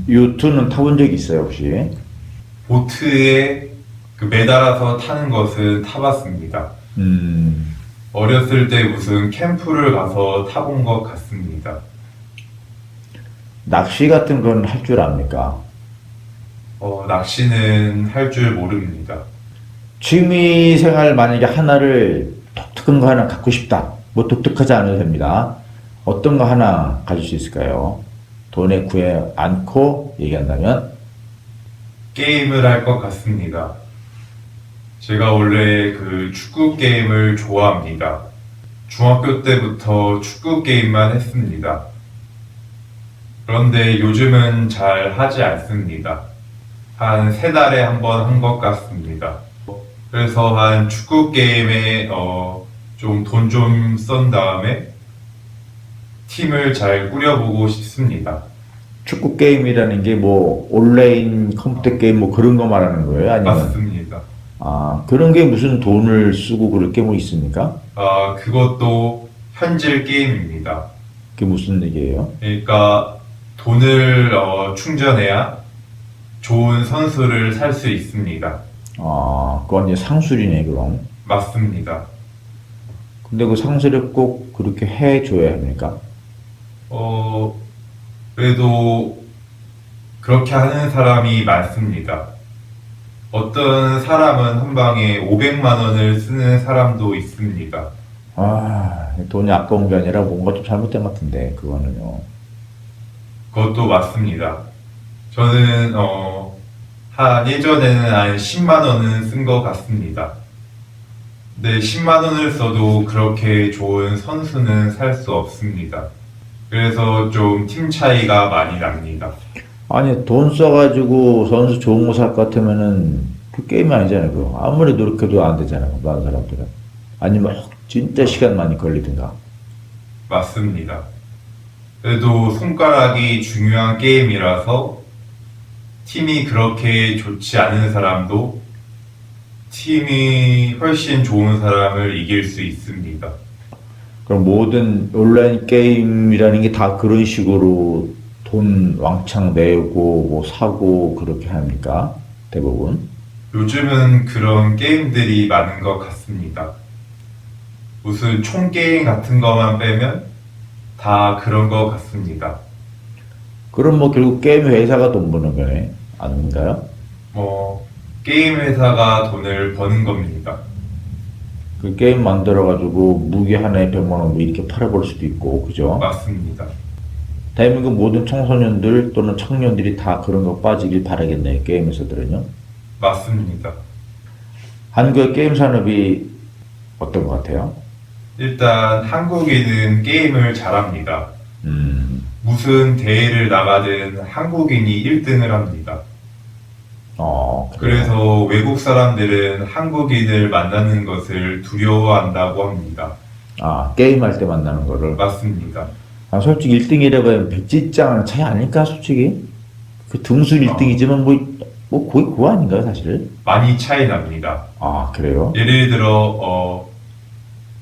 요트는 타본 적 있어요, 혹시? 보트에 그 매달아서 타는 것은 타봤습니다. 어렸을 때 무슨 캠프를 가서 타본 것 같습니다. 낚시 같은 건 할 줄 압니까? 낚시는 할 줄 모릅니다. 취미 생활 만약에 하나를 독특한 거 하나 갖고 싶다. 뭐 독특하지 않아도 됩니다. 어떤 거 하나 가질 수 있을까요? 돈에 구애 않고 얘기한다면? 게임을 할 것 같습니다. 제가 원래 그 축구 게임을 좋아합니다. 중학교 때부터 축구 게임만 했습니다. 그런데 요즘은 잘 하지 않습니다. 한 3달에 한 번 한 것 같습니다. 그래서 한 축구 게임에 좀 돈 좀 쓴 다음에 팀을 잘 꾸려보고 싶습니다. 축구 게임이라는 게 뭐 온라인 컴퓨터 게임 뭐 그런 거 말하는 거예요? 아니면 맞습니다. 그런 게 무슨 돈을 쓰고 그럴 게 뭐 있습니까? 그것도 현질 게임입니다. 그게 무슨 얘기예요? 그러니까 돈을 충전해야 좋은 선수를 살 수 있습니다. 그건 이제 상술이네, 그럼. 맞습니다. 근데 그 상술을 꼭 그렇게 해줘야 합니까? 그래도 그렇게 하는 사람이 많습니다. 어떤 사람은 한 방에 500만 원을 쓰는 사람도 있습니다. 돈이 아까운 게 아니라 뭔가 좀 잘못된 것 같은데, 그거는요. 그것도 맞습니다. 저는 예전에는 한 10만 원은 쓴 것 같습니다. 근데 10만 원을 써도 그렇게 좋은 선수는 살 수 없습니다. 그래서 좀 팀 차이가 많이 납니다. 아니, 돈 써가지고 선수 좋은 거 살 것 같으면은 그 게임이 아니잖아요, 그거. 아무리 노력해도 안 되잖아요, 많은 사람들은. 아니면 진짜 시간 많이 걸리든가. 맞습니다. 그래도 손가락이 중요한 게임이라서 팀이 그렇게 좋지 않은 사람도 팀이 훨씬 좋은 사람을 이길 수 있습니다. 그럼 모든 온라인 게임이라는 게 다 그런 식으로 돈 왕창 내고 뭐 사고 그렇게 합니까? 대부분? 요즘은 그런 게임들이 많은 것 같습니다. 무슨 총 게임 같은 것만 빼면 다 그런 것 같습니다. 그럼 뭐 결국 게임 회사가 돈 버는 거네. 아닌가요? 게임 회사가 돈을 버는 겁니다. 그 게임 만들어가지고 무기 하나에 100만 원 뭐 이렇게 팔아볼 수도 있고, 그죠? 맞습니다. 대한민국 모든 청소년들 또는 청년들이 다 그런 거 빠지길 바라겠네요, 게임 회사들은요. 맞습니다. 한국의 게임 산업이 어떤 것 같아요? 일단 한국인은 게임을 잘합니다. 무슨 대회를 나가든 한국인이 1등을 합니다. 그래요. 그래서 외국 사람들은 한국인을 만나는 것을 두려워한다고 합니다. 게임할 때 만나는 거를. 맞습니다. 솔직히 1등이라고 하면 백지장 차이 아닐까, 솔직히? 그 등수 1등이지만 뭐 거의 그거 아닌가요, 사실? 많이 차이 납니다. 그래요? 예를 들어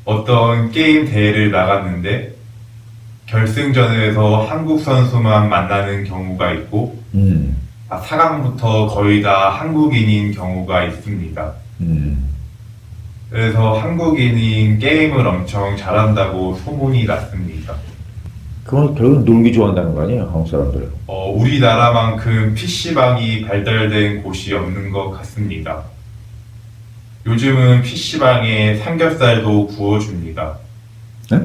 어떤 게임 대회를 나갔는데 결승전에서 한국 선수만 만나는 경우가 있고 4강부터 거의 다 한국인인 경우가 있습니다. 그래서 한국인이 게임을 엄청 잘한다고 소문이 났습니다. 그건 결국 놀기 좋아한다는 거 아니에요, 한국 사람들. 우리나라만큼 PC방이 발달된 곳이 없는 것 같습니다. 요즘은 PC방에 삼겹살도 구워줍니다. 네?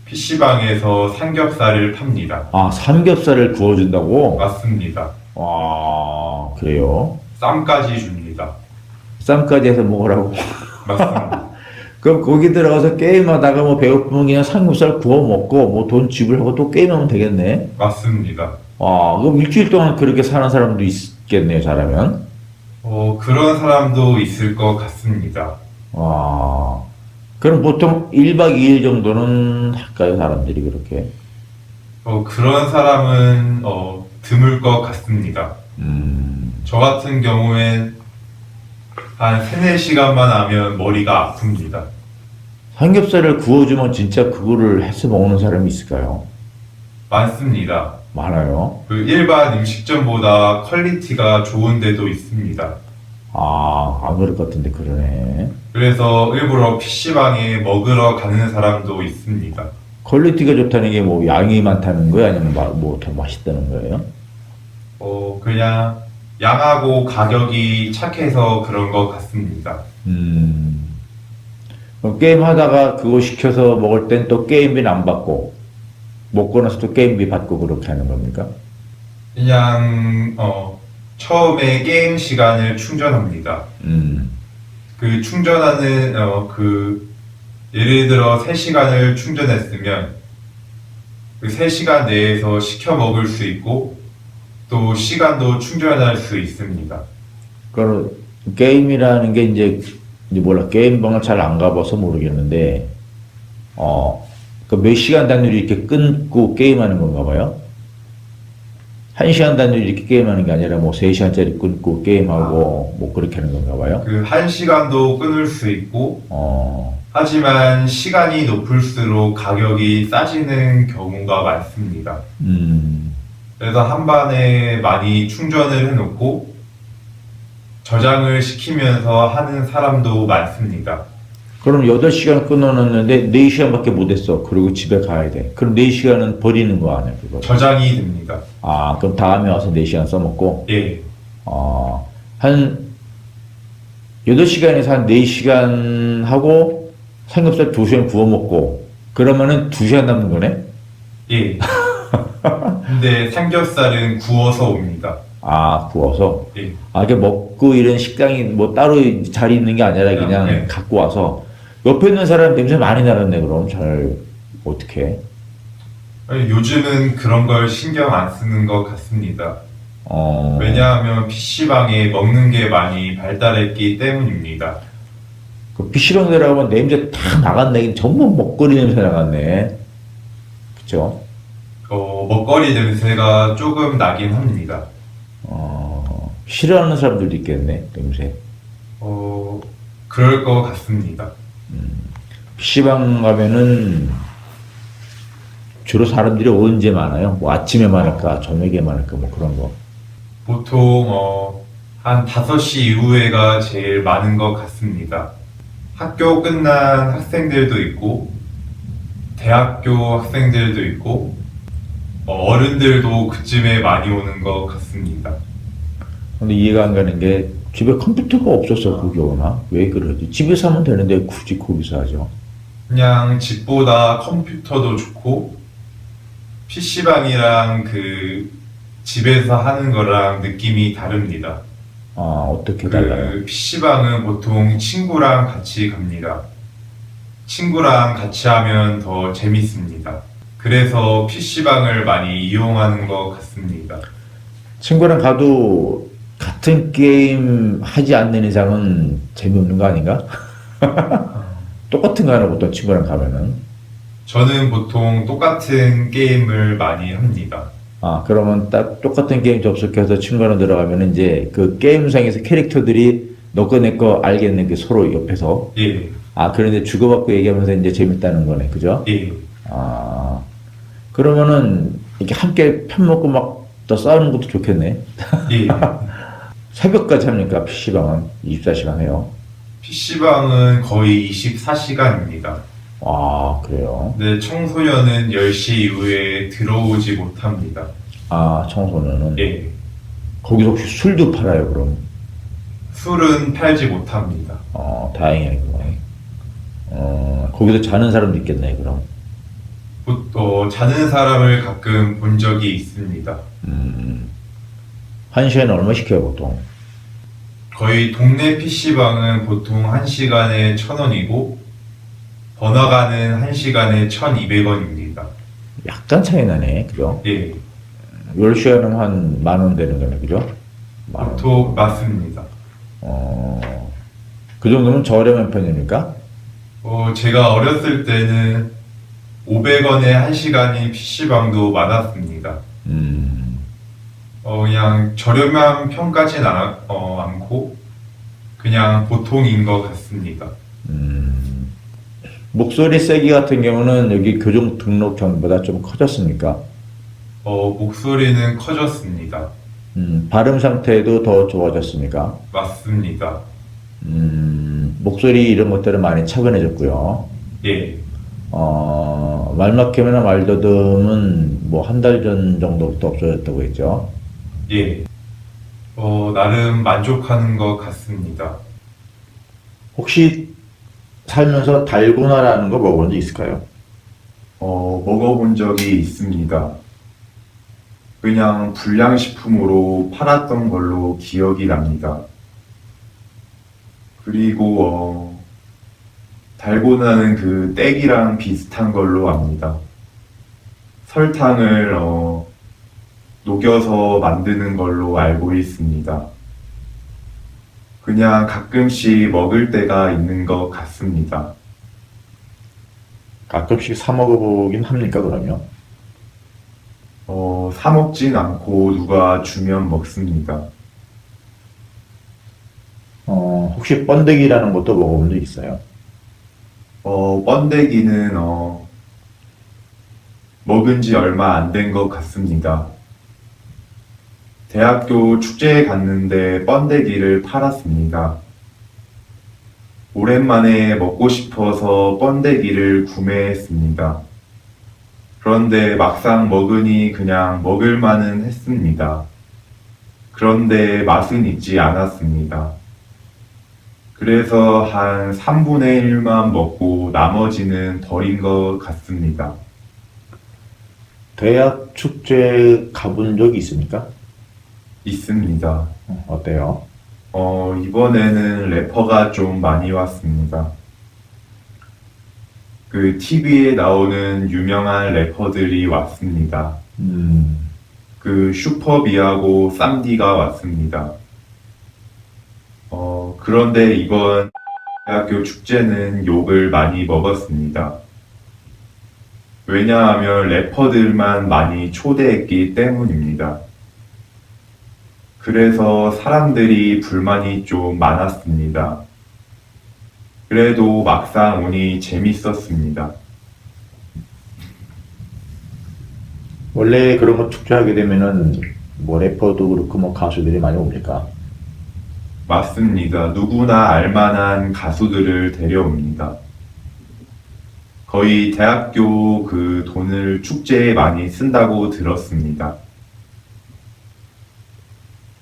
PC방에서 삼겹살을 팝니다. 아, 삼겹살을 구워준다고? 맞습니다. 와, 그래요? 쌈까지 줍니다. 쌈까지 해서 먹으라고. 맞습니다. 그럼 거기 들어가서 게임하다가 뭐 배고프면 그냥 삼겹살 구워 먹고 뭐 돈 지불하고 또 게임하면 되겠네. 맞습니다. 아, 그럼 일주일 동안 그렇게 사는 사람도 있겠네요, 잘하면. 그런 사람도 있을 것 같습니다. 와, 그럼 보통 1박 2일 정도는 할까요, 사람들이 그렇게? 그런 사람은 드물 것 같습니다. 저 같은 경우엔 한 3-4시간만 하면 머리가 아픕니다. 삼겹살을 구워주면 진짜 그거를 해서 먹는 사람이 있을까요? 많습니다. 많아요. 그 일반 음식점보다 퀄리티가 좋은 데도 있습니다. 아, 안 그럴 것 같은데 그러네. 그래서 일부러 PC방에 먹으러 가는 사람도 있습니다. 퀄리티가 좋다는 게 뭐 양이 많다는 거예요? 아니면 뭐 더 맛있다는 거예요? 그냥 양하고 가격이 착해서 그런 것 같습니다. 그럼 게임 하다가 그거 시켜서 먹을 땐 또 게임비는 안 받고, 먹고 나서 또 게임비 받고 그렇게 하는 겁니까? 그냥 처음에 게임 시간을 충전합니다. 그 충전하는 예를 들어 3시간을 충전했으면 그 3시간 내에서 시켜 먹을 수 있고 또 시간도 충전할 수 있습니다. 그 게임이라는 게 이제 몰라, 게임방을 잘 안 가봐서 모르겠는데, 그 몇 시간 단위로 이렇게 끊고 게임하는 건가 봐요? 1시간 단위로 이렇게 게임하는 게 아니라 뭐 3시간짜리 끊고 게임하고 뭐 그렇게 하는 건가 봐요? 그 1시간도 끊을 수 있고 하지만 시간이 높을수록 가격이 싸지는 경우가 많습니다. 그래서 한 번에 많이 충전을 해놓고 저장을 시키면서 하는 사람도 많습니다. 그럼 8시간 끊어놨는데 4시간밖에 못했어. 그리고 집에 가야 돼. 그럼 4시간은 버리는 거 아니야, 그거? 저장이 됩니다. 아, 그럼 다음에 와서 4시간 써먹고? 예, 한 8시간에서 한 4시간 하고 삼겹살 2시간 구워 먹고 그러면은 2시간 남는 거네? 예. 근데 삼겹살은 구워서 옵니다. 아, 구워서? 예. 아, 이게 먹고 이런 식당이 뭐 따로 자리 있는 게 아니라 그냥 네. 갖고 와서 옆에 있는 사람 냄새 많이 나겠네, 그럼. 잘, 어떻게? 요즘은 그런 걸 신경 안 쓰는 것 같습니다. 왜냐하면 PC방에 먹는 게 많이 발달했기 때문입니다. 그 PC방 들어가면 냄새 다 나갔네. 전부 먹거리 냄새 나갔네. 그쵸? 먹거리 냄새가 조금 나긴 합니다. 싫어하는 사람들도 있겠네, 냄새. 그럴 것 같습니다. PC방 가면은 주로 사람들이 언제 많아요? 뭐 아침에 많을까, 저녁에 많을까, 뭐 그런 거. 보통 한 5시 이후에가 제일 많은 것 같습니다. 학교 끝난 학생들도 있고 대학교 학생들도 있고 어른들도 그쯤에 많이 오는 것 같습니다. 근데 이해가 안 가는 게 집에 컴퓨터가 없어서 거기 오나? 왜 그러지? 집에서 하면 되는데 굳이 거기서 하죠. 그냥 집보다 컴퓨터도 좋고 PC방이랑 그 집에서 하는 거랑 느낌이 다릅니다. 아, 어떻게 달라요? 그 PC방은 보통 친구랑 같이 갑니다. 친구랑 같이 하면 더 재밌습니다. 그래서 PC방을 많이 이용하는 것 같습니다. 친구랑 가도 같은 게임 하지 않는 이상은 재미없는 거 아닌가? 똑같은 거 하나 보통 친구랑 가면은. 저는 보통 똑같은 게임을 많이 합니다. 아, 그러면 딱 똑같은 게임 접속해서 친구랑 들어가면 이제 그 게임상에서 캐릭터들이 너 거 내 거 알겠는 게 서로 옆에서. 예, 아, 그런데 주고받고 얘기하면서 이제 재밌다는 거네. 그죠? 예. 아, 그러면은 이렇게 함께 편 먹고 막 더 싸우는 것도 좋겠네. 예. 새벽까지 합니까? PC방은 24시간 해요. PC방은 거의 24시간입니다. 아, 그래요. 네, 청소년은 10시 이후에 들어오지 못합니다. 아, 청소년은. 예, 거기서 혹시 술도 팔아요, 그럼? 술은 팔지 못합니다. 다행이네요. 거기서 자는 사람도 있겠네, 그럼. 자는 사람을 가끔 본 적이 있습니다. 한 시간에 얼마 시켜요, 보통? 거의 동네 PC방은 보통 1시간에 1,000원이고, 번화가는 1시간에 1,200원입니다. 약간 차이 나네, 그죠? 예, 10시간은 한 10,000원 되는 거네, 그죠? 만 원. 보통 맞습니다. 그 정도면 저렴한 편입니까? 제가 어렸을 때는 500원에 1시간인 PC방도 많았습니다. 그냥 저렴한 편까지는 않고, 그냥 보통인 것 같습니다. 목소리 세기 같은 경우는 여기 교정 등록형보다 좀 커졌습니까? 목소리는 커졌습니다. 발음 상태도 더 좋아졌습니까? 맞습니다. 목소리 이런 것들은 많이 차분해졌고요. 예, 말막힘이나 말더듬은 뭐 한 달 전 정도부터 없어졌다고 했죠. 예. 나름 만족하는 것 같습니다. 혹시 살면서 달고나라는 거 먹어본 적 있을까요? 먹어본 적이 있습니다. 그냥 불량식품으로 팔았던 걸로 기억이 납니다. 그리고 달고나는 그 떼기랑 비슷한 걸로 압니다. 설탕을 녹여서 만드는 걸로 알고 있습니다. 그냥 가끔씩 먹을 때가 있는 것 같습니다. 가끔씩 사 먹어보긴 합니까, 그러면? 사 먹진 않고 누가 주면 먹습니다. 혹시 번데기라는 것도 먹어본 적 있어요? 번데기는 먹은 지 얼마 안 된 것 같습니다. 대학교 축제에 갔는데 번데기를 팔았습니다. 오랜만에 먹고 싶어서 번데기를 구매했습니다. 그런데 막상 먹으니 그냥 먹을만은 했습니다. 그런데 맛은 있지 않았습니다. 그래서 한 3분의 1만 먹고 나머지는 버린 것 같습니다. 대학 축제 가본 적이 있습니까? 있습니다. 어때요? 이번에는 래퍼가 좀 많이 왔습니다. 그 TV에 나오는 유명한 래퍼들이 왔습니다. 그 슈퍼비하고 쌈디가 왔습니다. 그런데 이번 대학교 축제는 욕을 많이 먹었습니다. 왜냐하면 래퍼들만 많이 초대했기 때문입니다. 그래서 사람들이 불만이 좀 많았습니다. 그래도 막상 오니 재밌었습니다. 원래 그런 거 축제하게 되면은 뭐 래퍼도 그렇고 뭐 가수들이 많이 옵니까? 맞습니다. 누구나 알만한 가수들을 데려옵니다. 거의 대학교 그 돈을 축제에 많이 쓴다고 들었습니다.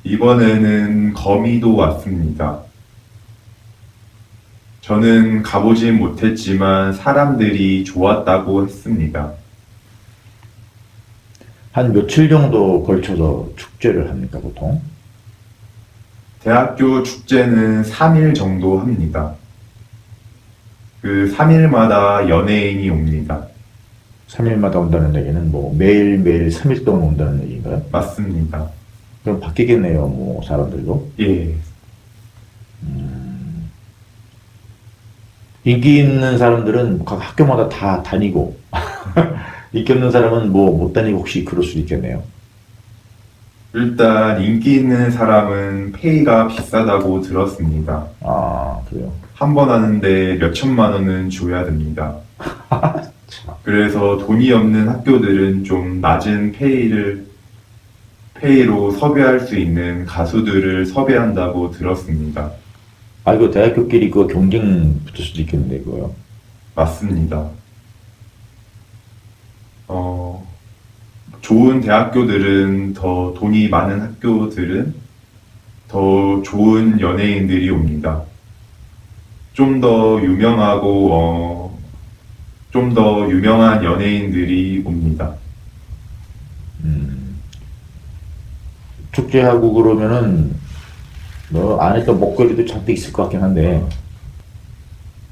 이번에는 거미도 왔습니다. 저는 가보진 못했지만 사람들이 좋았다고 했습니다. 한 며칠 정도 걸쳐서 축제를 합니까, 보통? 대학교 축제는 3일 정도 합니다. 그 3일마다 연예인이 옵니다. 3일마다 온다는 얘기는 뭐 매일매일 3일 동안 온다는 얘기인가요? 맞습니다. 그럼 바뀌겠네요, 뭐 사람들도. 예, 인기 있는 사람들은 각 학교마다 다 다니고 인기 없는 사람은 뭐 못 다니고 혹시 그럴 수도 있겠네요. 일단 인기 있는 사람은 페이가 비싸다고 들었습니다. 아, 그래요. 한 번 하는데 몇 천만 원은 줘야 됩니다. 그래서 돈이 없는 학교들은 좀 낮은 페이로 섭외할 수 있는 가수들을 섭외한다고 들었습니다. 아, 이거 대학교끼리 그거 경쟁 붙을 수도 있겠는데, 그거요. 맞습니다. 좋은 대학교들은 더 돈이 많은 학교들은 더 좋은 연예인들이 옵니다. 좀 더 유명하고, 좀 더 유명한 연예인들이 옵니다. 축제하고 그러면은 뭐 안에 또 먹거리도 잔뜩 있을 것 같긴 한데.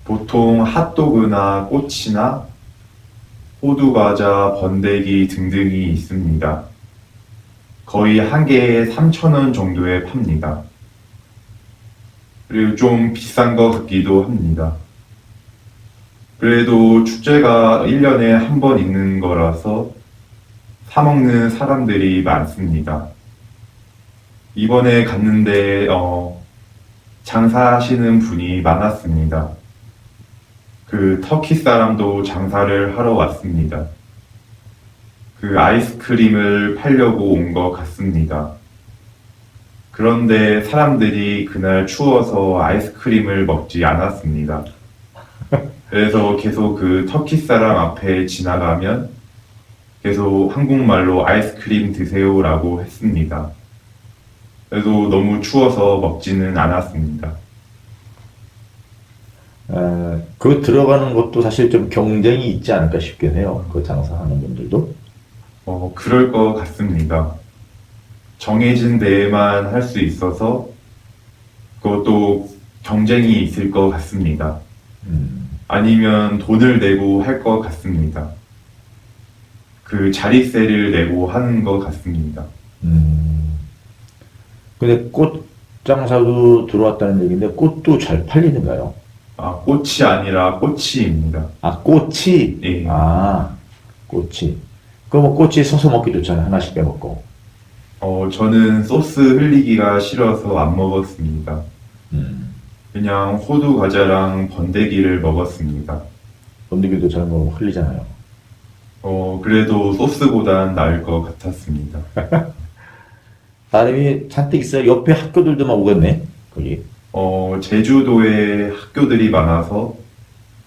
보통 핫도그나 꼬치나 호두과자, 번데기 등등이 있습니다. 거의 한 개에 3,000원 정도에 팝니다. 그리고 좀 비싼 것 같기도 합니다. 그래도 축제가 1년에 한 번 있는 거라서 사 먹는 사람들이 많습니다. 이번에 갔는데 장사하시는 분이 많았습니다. 그 터키 사람도 장사를 하러 왔습니다. 그 아이스크림을 팔려고 온 것 같습니다. 그런데 사람들이 그날 추워서 아이스크림을 먹지 않았습니다. 그래서 계속 그 터키 사람 앞에 지나가면 계속 한국말로 아이스크림 드세요라고 했습니다. 그래도 너무 추워서 먹지는 않았습니다. 그 들어가는 것도 사실 좀 경쟁이 있지 않을까 싶긴 해요. 그 장사하는 분들도. 그럴 것 같습니다. 정해진 데에만 할 수 있어서 그것도 경쟁이 있을 것 같습니다. 아니면 돈을 내고 할 것 같습니다. 그 자릿세를 내고 하는 것 같습니다. 근데 꽃 장사도 들어왔다는 얘기인데 꽃도 잘 팔리는가요? 꽃이 아니라 꼬치입니다. 꽃이? 예. 꽃이. 그럼 뭐 꼬치 서서 먹기 좋잖아요. 하나씩 빼먹고. 저는 소스 흘리기가 싫어서 안 먹었습니다. 그냥 호두 과자랑 번데기를 먹었습니다. 번데기도 잘 먹으면 흘리잖아요. 그래도 소스보단 나을 것 같았습니다. 사람이 잔뜩 있어요. 옆에 학교들도 막 오겠네. 거기. 제주도에 학교들이 많아서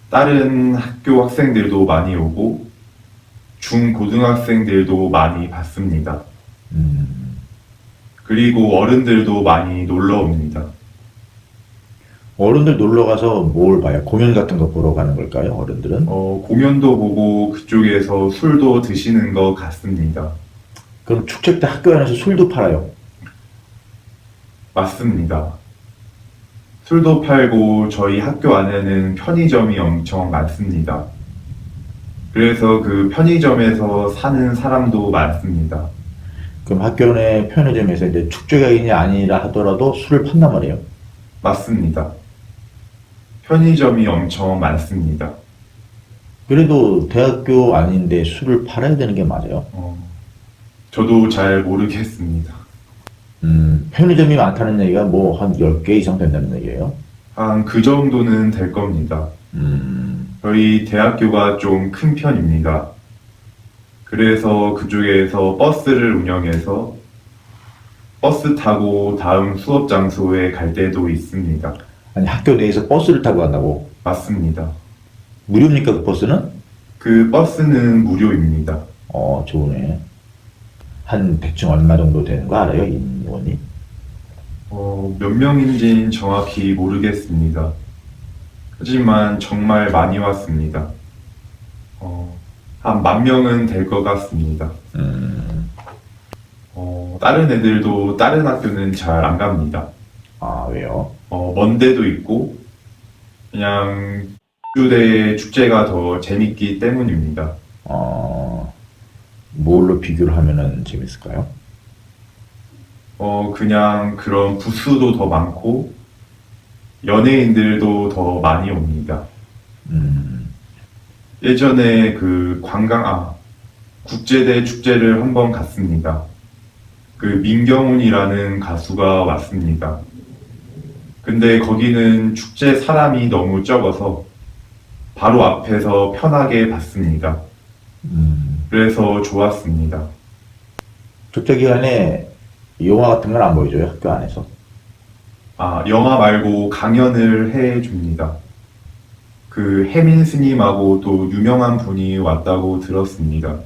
다른 학교 학생들도 많이 오고 중고등학생들도 많이 봤습니다. 그리고 어른들도 많이 놀러 옵니다. 어른들 놀러 가서 뭘 봐요? 공연 같은 거 보러 가는 걸까요? 어른들은? 공연도 보고 그쪽에서 술도 드시는 것 같습니다. 그럼 축제 때 학교 안에서 술도 팔아요? 맞습니다. 술도 팔고 저희 학교 안에는 편의점이 엄청 많습니다. 그래서 그 편의점에서 사는 사람도 많습니다. 그럼 학교 내 편의점에서 이제 축제가 아니라 하더라도 술을 판단 말이에요? 맞습니다. 편의점이 엄청 많습니다. 그래도 대학교 아닌데 술을 팔아야 되는 게 맞아요? 저도 잘 모르겠습니다. 편의점이 많다는 얘기가 뭐 한 10개 이상 된다는 얘기예요? 한 그 정도는 될 겁니다. 저희 대학교가 좀 큰 편입니다. 그래서 그쪽에서 버스를 운영해서 버스 타고 다음 수업 장소에 갈 때도 있습니다. 아니 학교 내에서 버스를 타고 간다고? 맞습니다. 무료입니까 그 버스는? 그 버스는 무료입니다. 좋네. 한 대충 얼마 정도 되는 거 알아요? 인원이? 몇 명인지는 정확히 모르겠습니다. 하지만 정말 많이 왔습니다. 한 10,000명은 될 것 같습니다. 다른 애들도 다른 학교는 잘 안 갑니다. 왜요? 먼 데도 있고 그냥 주대 축제가 더 재밌기 때문입니다. 뭘로 비교를 하면은 재밌을까요? 그냥 그런 부스도 더 많고 연예인들도 더 많이 옵니다. 예전에 그 국제대 축제를 한번 갔습니다. 그 민경훈이라는 가수가 왔습니다. 근데 거기는 축제 사람이 너무 적어서 바로 앞에서 편하게 봤습니다. 그래서 좋았습니다. 축제 기간에 영화 같은 건 안 보여줘요? 학교 안에서? 영화 말고 강연을 해줍니다. 그 혜민 스님하고 또 유명한 분이 왔다고 들었습니다.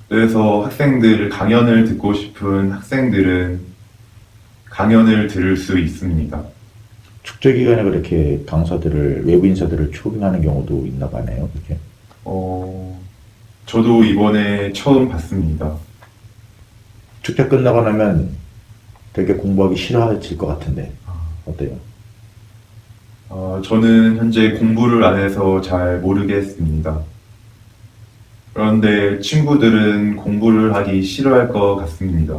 그래서 강연을 듣고 싶은 학생들은 강연을 들을 수 있습니다. 축제 기간에 그렇게 외부 인사들을 초빙하는 경우도 있나 봐네요. 그렇게. 저도 이번에 처음 봤습니다. 축제 끝나고 나면 되게 공부하기 싫어질 것 같은데 어때요? 저는 현재 공부를 안 해서 잘 모르겠습니다. 그런데 친구들은 공부를 하기 싫어할 것 같습니다.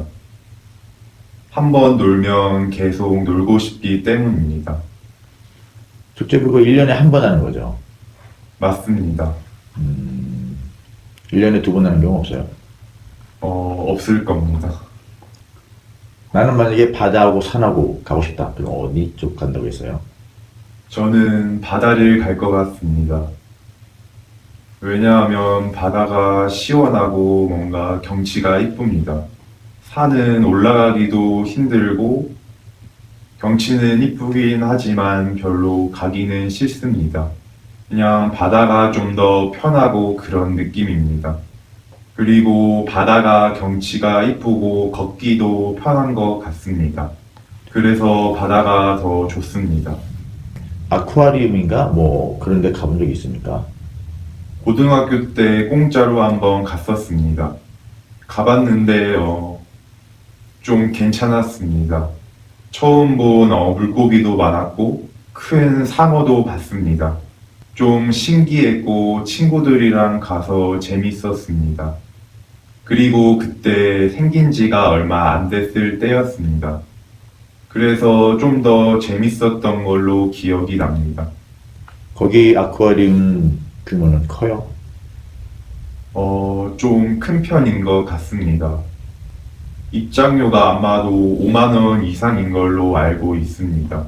한번 놀면 계속 놀고 싶기 때문입니다. 축제 그거 1년에 한 번 하는 거죠? 맞습니다. 1년에 2번 하는 경우 없어요? 없을 겁니다. 나는 만약에 바다하고 산하고 가고 싶다. 그럼 어디 쪽 간다고 했어요? 저는 바다를 갈 것 같습니다. 왜냐하면 바다가 시원하고 뭔가 경치가 이쁩니다. 산은 올라가기도 힘들고 경치는 이쁘긴 하지만 별로 가기는 싫습니다. 그냥 바다가 좀 더 편하고 그런 느낌입니다. 그리고 바다가 경치가 이쁘고 걷기도 편한 것 같습니다. 그래서 바다가 더 좋습니다. 아쿠아리움인가? 뭐 그런 데 가본 적이 있습니까? 고등학교 때 공짜로 한번 갔었습니다. 가봤는데 좀 괜찮았습니다. 처음 본 물고기도 많았고 큰 상어도 봤습니다. 좀 신기했고 친구들이랑 가서 재밌었습니다. 그리고 그때 생긴 지가 얼마 안 됐을 때였습니다. 그래서 좀 더 재밌었던 걸로 기억이 납니다. 거기 아쿠아리움 규모는 커요? 좀 큰 편인 것 같습니다. 입장료가 아마도 5만 원 이상인 걸로 알고 있습니다.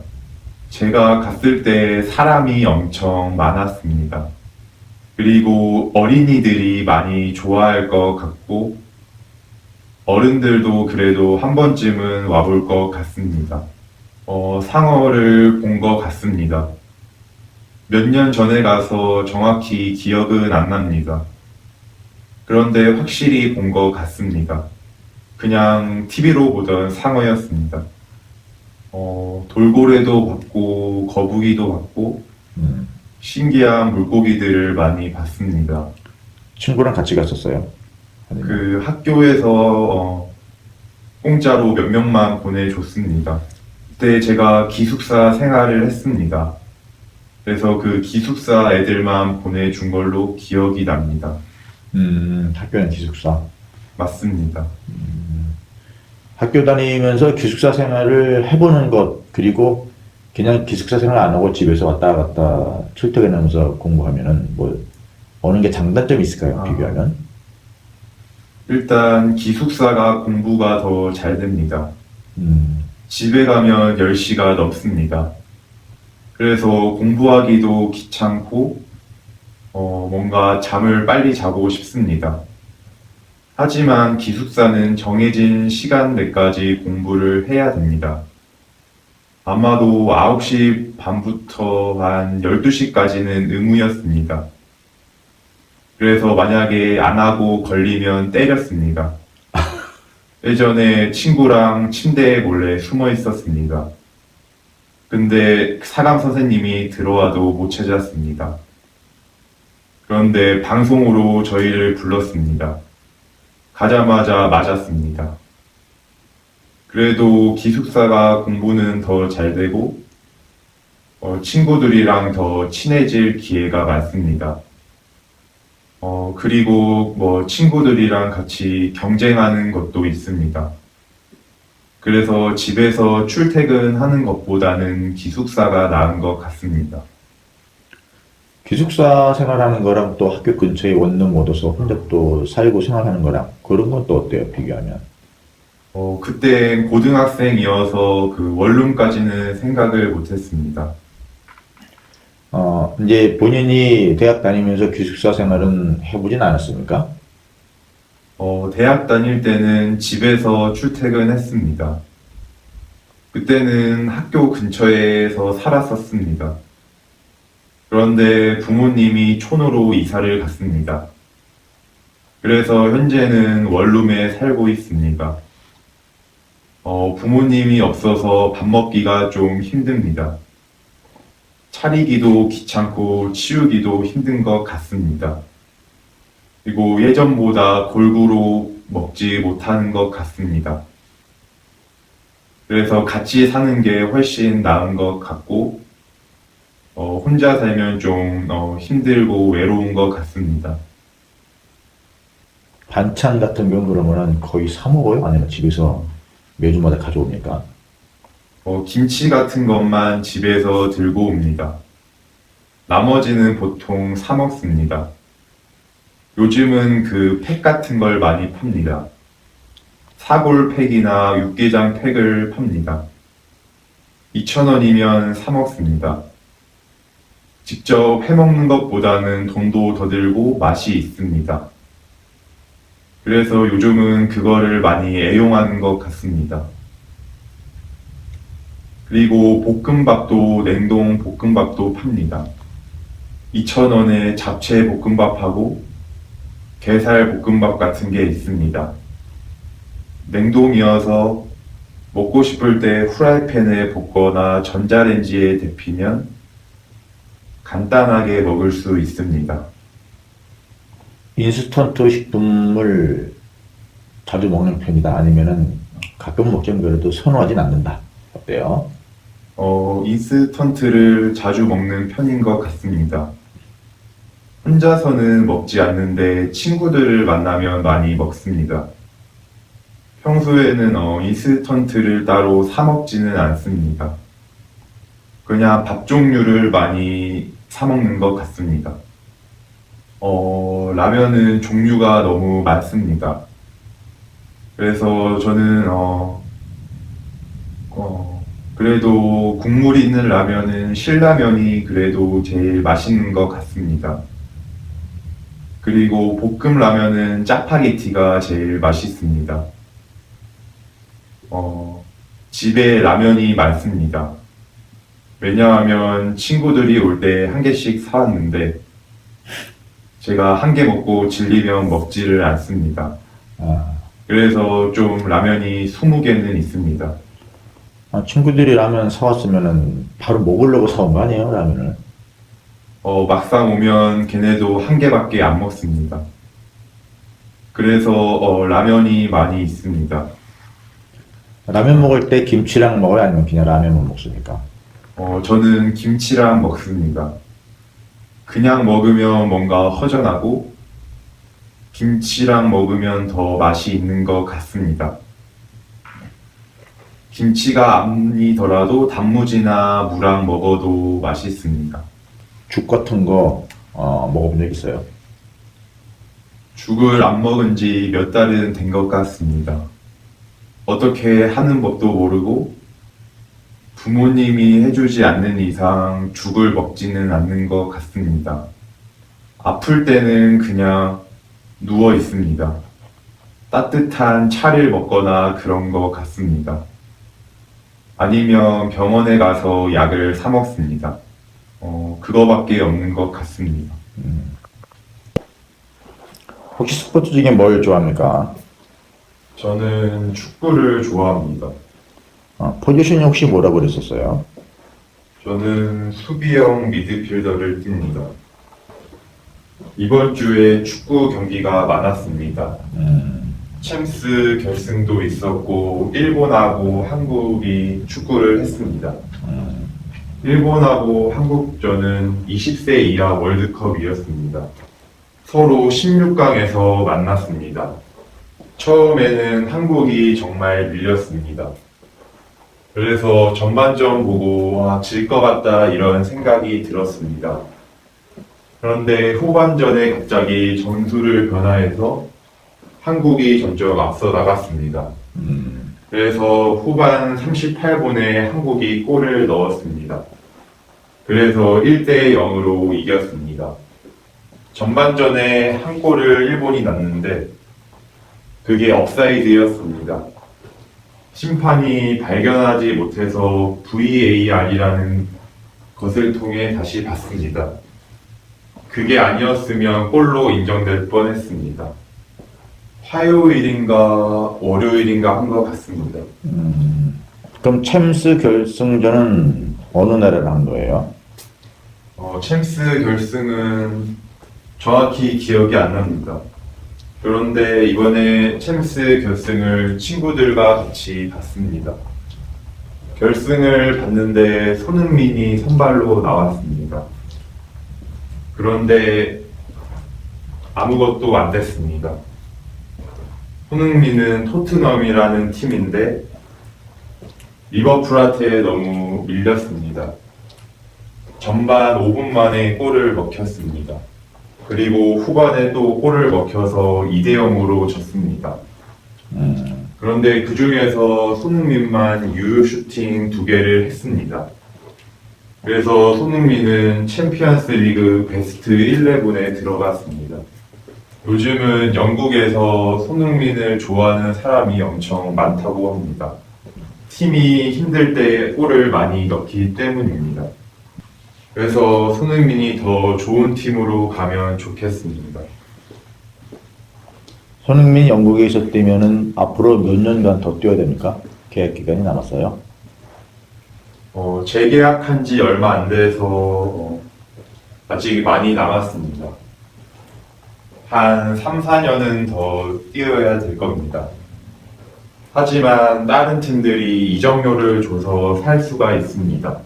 제가 갔을 때 사람이 엄청 많았습니다. 그리고 어린이들이 많이 좋아할 것 같고 어른들도 그래도 한 번쯤은 와볼 것 같습니다. 상어를 본 것 같습니다. 몇 년 전에 가서 정확히 기억은 안 납니다. 그런데 확실히 본 것 같습니다. 그냥 TV로 보던 상어였습니다. 돌고래도 봤고 거북이도 봤고 신기한 물고기들을 많이 봤습니다. 친구랑 같이 갔었어요? 아니면? 그 학교에서 공짜로 몇 명만 보내줬습니다. 그때 제가 기숙사 생활을 했습니다. 그래서 그 기숙사 애들만 보내준 걸로 기억이 납니다. 학교는 기숙사. 맞습니다. 학교 다니면서 기숙사 생활을 해보는 것, 그리고 그냥 기숙사 생활 안 하고 집에서 왔다 갔다 출퇴근하면서 공부하면은 뭐 어느 게 장단점이 있을까요? 비교하면? 일단 기숙사가 공부가 더 잘 됩니다. 집에 가면 10시가 넘습니다. 그래서 공부하기도 귀찮고 뭔가 잠을 빨리 자고 싶습니다. 하지만 기숙사는 정해진 시간 내까지 공부를 해야 됩니다. 아마도 9시 반부터 한 12시까지는 의무였습니다. 그래서 만약에 안 하고 걸리면 때렸습니다. 예전에 친구랑 침대에 몰래 숨어 있었습니다. 근데 사감 선생님이 들어와도 못 찾았습니다. 그런데 방송으로 저희를 불렀습니다. 가자마자 맞았습니다. 그래도 기숙사가 공부는 더 잘 되고 친구들이랑 더 친해질 기회가 많습니다. 그리고 뭐 친구들이랑 같이 경쟁하는 것도 있습니다. 그래서 집에서 출퇴근하는 것보다는 기숙사가 나은 것 같습니다. 기숙사 생활하는 거랑 또 학교 근처에 원룸 얻어서 혼자 또 살고 생활하는 거랑 그런 건 또 어때요? 비교하면? 그때 고등학생이어서 그 원룸까지는 생각을 못했습니다. 이제 본인이 대학 다니면서 기숙사 생활은 해보진 않았습니까? 대학 다닐 때는 집에서 출퇴근했습니다. 그때는 학교 근처에서 살았었습니다. 그런데 부모님이 촌으로 이사를 갔습니다. 그래서 현재는 원룸에 살고 있습니다. 부모님이 없어서 밥 먹기가 좀 힘듭니다. 차리기도 귀찮고 치우기도 힘든 것 같습니다. 그리고 예전보다 골고루 먹지 못하는 것 같습니다. 그래서 같이 사는 게 훨씬 나은 것 같고, 혼자 살면 좀 힘들고 외로운 것 같습니다. 반찬 같은 경우 그러면은 거의 사 먹어요? 아니면 집에서 매주마다 가져옵니까? 김치 같은 것만 집에서 들고 옵니다. 나머지는 보통 사 먹습니다. 요즘은 그 팩 같은 걸 많이 팝니다. 사골팩이나 육개장 팩을 팝니다. 2,000원이면 사 먹습니다. 직접 해먹는 것보다는 돈도 더 들고 맛이 있습니다. 그래서 요즘은 그거를 많이 애용하는 것 같습니다. 그리고 볶음밥도 냉동 볶음밥도 팝니다. 2,000원에 잡채 볶음밥하고 게살 볶음밥 같은 게 있습니다. 냉동이어서 먹고 싶을 때 후라이팬에 볶거나 전자레인지에 데피면 간단하게 먹을 수 있습니다. 인스턴트 식품을 자주 먹는 편이다. 아니면은 가끔 먹지만 그래도 선호하진 않는다. 어때요? 인스턴트를 자주 먹는 편인 것 같습니다. 혼자서는 먹지 않는데 친구들을 만나면 많이 먹습니다. 평소에는 인스턴트를 따로 사 먹지는 않습니다. 그냥 밥 종류를 많이 사 먹는 것 같습니다. 라면은 종류가 너무 많습니다. 그래서 저는 그래도 국물이 있는 라면은 신라면이 그래도 제일 맛있는 것 같습니다. 그리고 볶음 라면은 짜파게티가 제일 맛있습니다. 집에 라면이 많습니다. 왜냐하면 친구들이 올 때 한 개씩 사왔는데 제가 한 개 먹고 질리면 먹지를 않습니다. 그래서 좀 라면이 20개는 있습니다. 친구들이 라면 사왔으면은 바로 먹으려고 사온 거 아니에요, 라면을? 막상 오면 걔네도 한 개밖에 안 먹습니다. 그래서 라면이 많이 있습니다. 라면 먹을 때 김치랑 먹어요? 아니면 그냥 라면만 먹습니까? 저는 김치랑 먹습니다. 그냥 먹으면 뭔가 허전하고 김치랑 먹으면 더 맛이 있는 것 같습니다. 김치가 아니더라도 단무지나 무랑 먹어도 맛있습니다. 죽 같은 거 먹어본 적 있어요? 죽을 안 먹은 지 몇 달은 된 것 같습니다. 어떻게 하는 법도 모르고 부모님이 해주지 않는 이상 죽을 먹지는 않는 것 같습니다. 아플 때는 그냥 누워 있습니다. 따뜻한 차를 먹거나 그런 것 같습니다. 아니면 병원에 가서 약을 사 먹습니다. 그거밖에 없는 것 같습니다. 혹시 스포츠 중에 뭘 좋아합니까? 저는 축구를 좋아합니다. 포지션이 혹시 뭐라고 그랬었어요? 저는 수비형 미드필더를 뜁니다. 이번 주에 축구 경기가 많았습니다. 챔스 결승도 있었고 일본하고 한국이 축구를 했습니다. 일본하고 한국전은 20세 이하 월드컵이었습니다. 서로 16강에서 만났습니다. 처음에는 한국이 정말 밀렸습니다. 그래서 전반전 보고 질 것 같다 이런 생각이 들었습니다. 그런데 후반전에 갑자기 전술을 변화해서 한국이 점점 앞서 나갔습니다. 그래서 후반 38분에 한국이 골을 넣었습니다. 그래서 1대 0으로 이겼습니다. 전반전에 한 골을 일본이 넣었는데 그게 업사이드였습니다. 심판이 발견하지 못해서 VAR이라는 것을 통해 다시 봤습니다. 그게 아니었으면 골로 인정될 뻔했습니다. 화요일인가 월요일인가 한 것 같습니다. 그럼 챔스 결승전은 어느 날에 한 거예요? 챔스 결승은 정확히 기억이 안 납니다. 그런데 이번에 챔스 결승을 친구들과 같이 봤습니다. 결승을 봤는데 손흥민이 선발로 나왔습니다. 그런데 아무것도 안 됐습니다. 손흥민은 토트넘이라는 팀인데 리버풀한테 너무 밀렸습니다. 전반 5분 만에 골을 먹혔습니다. 그리고 후반에 또 골을 먹혀서 2대0으로 졌습니다. 그런데 그 중에서 손흥민만 유효 슈팅 2개를 했습니다. 그래서 손흥민은 챔피언스 리그 베스트 11에 들어갔습니다. 요즘은 영국에서 손흥민을 좋아하는 사람이 엄청 많다고 합니다. 팀이 힘들 때 골을 많이 넣기 때문입니다. 그래서 손흥민이 더 좋은 팀으로 가면 좋겠습니다. 손흥민이 영국에 있었다면은 앞으로 몇 년간 더 뛰어야 됩니까? 계약 기간이 남았어요? 재계약한 지 얼마 안 돼서 아직 많이 남았습니다. 한 3, 4년은 더 뛰어야 될 겁니다. 하지만 다른 팀들이 이적료를 줘서 살 수가 있습니다.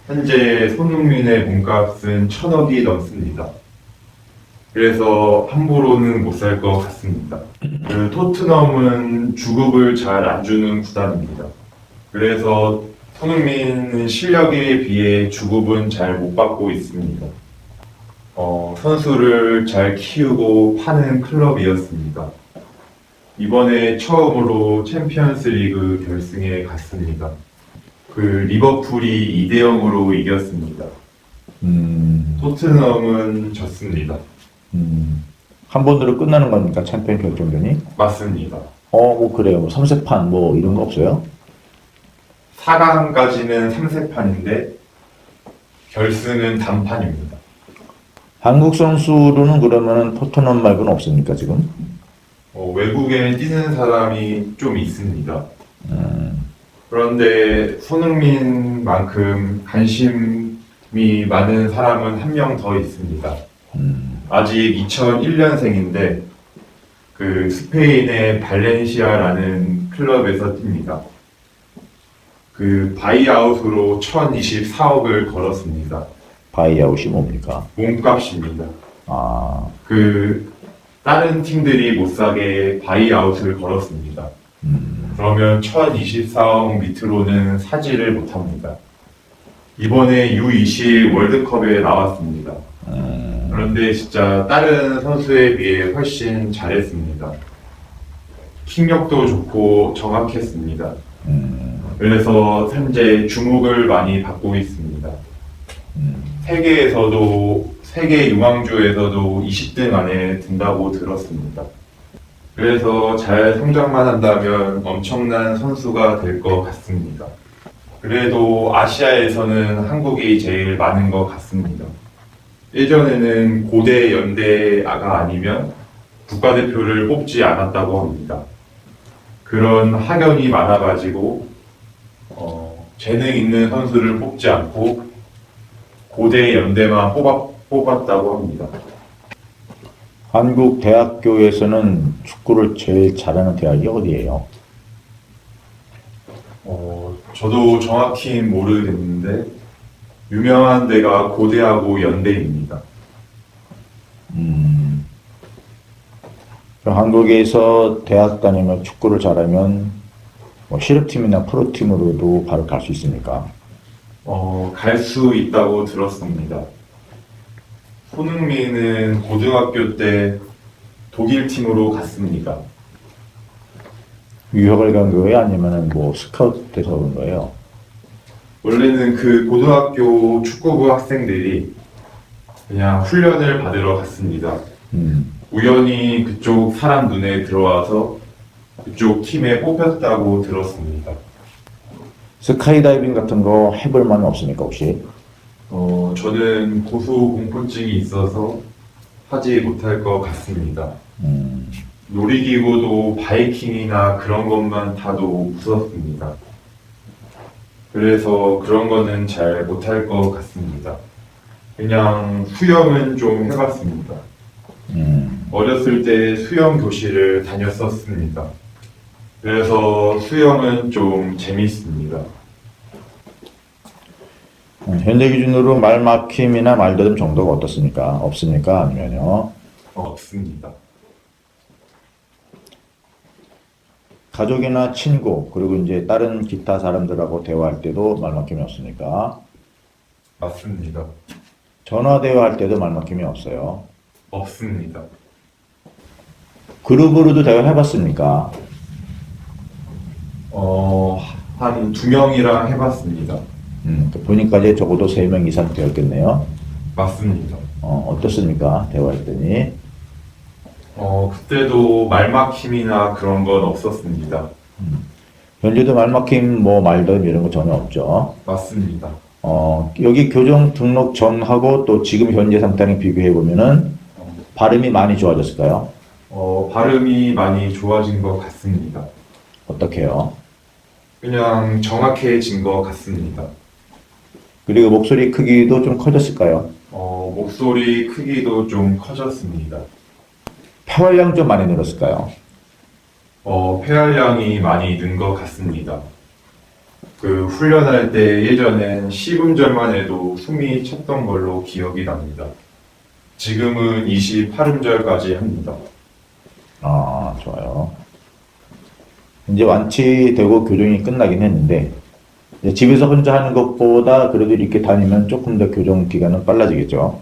현재 손흥민의 몸값은 1,000억이 넘습니다. 그래서 함부로는 못 살 것 같습니다. 그 토트넘은 주급을 잘 안 주는 구단입니다. 그래서 손흥민은 실력에 비해 주급은 잘 못 받고 있습니다. 선수를 잘 키우고 파는 클럽이었습니다. 이번에 처음으로 챔피언스 리그 결승에 갔습니다. 그 리버풀이 2대0으로 이겼습니다. 토트넘은 졌습니다. 한 번으로 끝나는 겁니까? 챔피언 결정전이? 맞습니다. 뭐 그래요. 뭐 3세판 뭐 이런 거 없어요? 4강까지는 3세판인데 결승은 단판입니다. 한국 선수로는 그러면은 토트넘 말고는 없습니까, 지금? 외국에 뛰는 사람이 좀 있습니다. 그런데 손흥민만큼 관심이 많은 사람은 한 명 더 있습니다. 아직 2001년생인데 그 스페인의 발렌시아라는 클럽에서 뜁니다. 그 바이아웃으로 1,024억을 걸었습니다. 바이아웃이 뭡니까? 몸값입니다. 아, 그 다른 팀들이 못 사게 바이아웃을 걸었습니다. 그러면 1,024억 밑으로는 사지를 못합니다. 이번에 U20 월드컵에 나왔습니다. 그런데 진짜 다른 선수에 비해 훨씬 잘했습니다. 킥력도 좋고 정확했습니다. 그래서 현재 주목을 많이 받고 있습니다. 세계 유망주에서도 20등 안에 든다고 들었습니다. 그래서 잘 성장만 한다면 엄청난 선수가 될 것 같습니다. 그래도 아시아에서는 한국이 제일 많은 것 같습니다. 예전에는 고대 연대가 아니면 국가대표를 뽑지 않았다고 합니다. 그런 학연이 많아가지고 재능 있는 선수를 뽑지 않고 고대 연대만 뽑았다고 합니다. 한국 대학교에서는 축구를 제일 잘하는 대학이 어디예요? 저도 정확히 모르겠는데 유명한 데가 고대하고 연대입니다. 그럼 한국에서 대학 다니면 축구를 잘하면 뭐 실업팀이나 프로팀으로도 바로 갈 수 있습니까? 갈 수 있다고 들었습니다. 손흥민은 고등학교 때 독일 팀으로 갔습니다. 유학을 간 거예요? 아니면 뭐 스카우트 돼서 간 거예요? 원래는 그 고등학교 축구부 학생들이 그냥 훈련을 받으러 갔습니다. 우연히 그쪽 사람 눈에 들어와서 그쪽 팀에 뽑혔다고 들었습니다. 스카이다이빙 같은 거 해볼 만은 없습니까, 혹시? 저는 고소공포증이 있어서 하지 못할 것 같습니다. 놀이기구도 바이킹이나 그런 것만 타도 무섭습니다. 그래서 그런 거는 잘 못할 것 같습니다. 그냥 수영은 좀 해봤습니다. 어렸을 때 수영 교실을 다녔었습니다. 그래서 수영은 좀 재밌습니다. 현재 기준으로 말 막힘이나 말더듬 정도가 어떻습니까? 없습니까? 아니면요? 없습니다. 가족이나 친구 그리고 이제 다른 기타 사람들하고 대화할 때도 말 막힘이 없습니까? 맞습니다. 전화 대화할 때도 말 막힘이 없어요. 없습니다. 그룹으로도 대화를 해봤습니까? 한 2명이랑 해봤습니다. 보니까 이제 적어도 3명 이상 되었겠네요. 맞습니다. 어떻습니까? 대화했더니. 그때도 말막힘이나 그런 건 없었습니다. 현재도 말 막힘, 뭐 말더듬 이런 거 전혀 없죠. 맞습니다. 여기 교정 등록 전하고 또 지금 현재 상태랑 비교해 보면은 발음이 많이 좋아졌을까요? 발음이 많이 좋아진 것 같습니다. 어떻게요? 그냥 정확해진 것 같습니다. 그리고 목소리 크기도 좀 커졌을까요? 목소리 크기도 좀 커졌습니다. 폐활량 좀 많이 늘었을까요? 폐활량이 많이 는 것 같습니다. 그 훈련할 때 예전엔 10음절만 해도 숨이 찼던 걸로 기억이 납니다. 지금은 28음절까지 합니다. 좋아요. 이제 완치되고 교정이 끝나긴 했는데 이제 집에서 혼자 하는 것보다 그래도 이렇게 다니면 조금 더 교정 기간은 빨라지겠죠.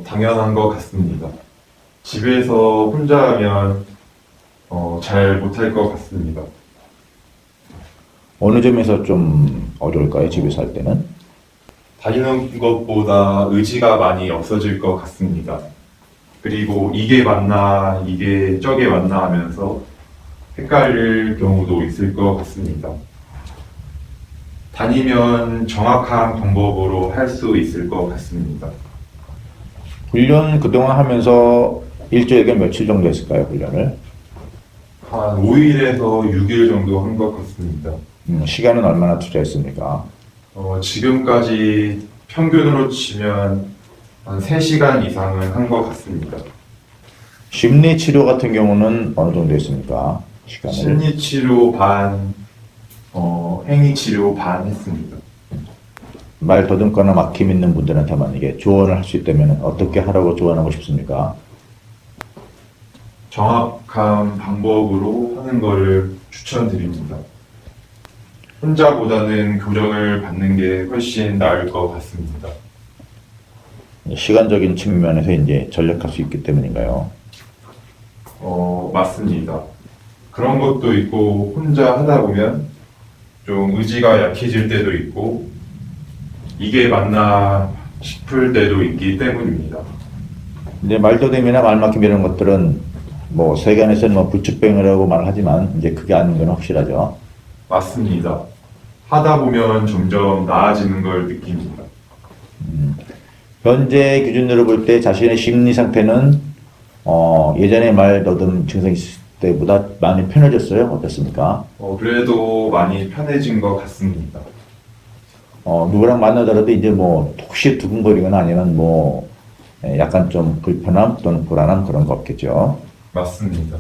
당연한 것 같습니다. 집에서 혼자 하면 잘 못할 것 같습니다. 어느 점에서 좀 어려울까요? 집에서 할 때는? 다니는 것보다 의지가 많이 없어질 것 같습니다. 그리고 이게 맞나, 이게 저게 맞나 하면서 헷갈릴 경우도 있을 것 같습니다. 다니면 정확한 방법으로 할 수 있을 것 같습니다. 훈련 그동안 하면서 일주일에 며칠 정도 했을까요? 훈련을? 한 5일에서 6일 정도 한 것 같습니다. 시간은 얼마나 투자했습니까? 지금까지 평균으로 치면 한 3시간 이상은 한 것 같습니다. 심리치료 같은 경우는 어느 정도 했습니까? 시간을? 심리치료 반, 행위치료 반 했습니다. 말 더듬거나 막힘 있는 분들한테 만약에 조언을 할 수 있다면 어떻게 하라고 조언하고 싶습니까? 정확한 방법으로 하는 것을 추천드립니다. 혼자보다는 교정을 받는 게 훨씬 나을 것 같습니다. 시간적인 측면에서 이제 전략할 수 있기 때문인가요? 맞습니다. 그런 것도 있고 혼자 하다 보면 좀 의지가 약해질 때도 있고 이게 맞나 싶을 때도 있기 때문입니다. 이제 말더듬이나 말막힘 이런 것들은 뭐 세간에서는 뭐 부축병이라고 말하지만 이제 그게 아닌 건 확실하죠. 맞습니다. 하다 보면 점점 나아지는 걸 느낍니다. 현재 기준으로 볼 때 자신의 심리 상태는 예전에 말더듬 증상이 있을 때보다 많이 편해졌어요? 어떻습니까? 그래도 많이 편해진 것 같습니다. 누구랑 만나더라도 이제 뭐 혹시 두근거리거나 아니면 뭐 약간 좀 불편함 또는 불안함 그런 거 없겠죠. 맞습니다.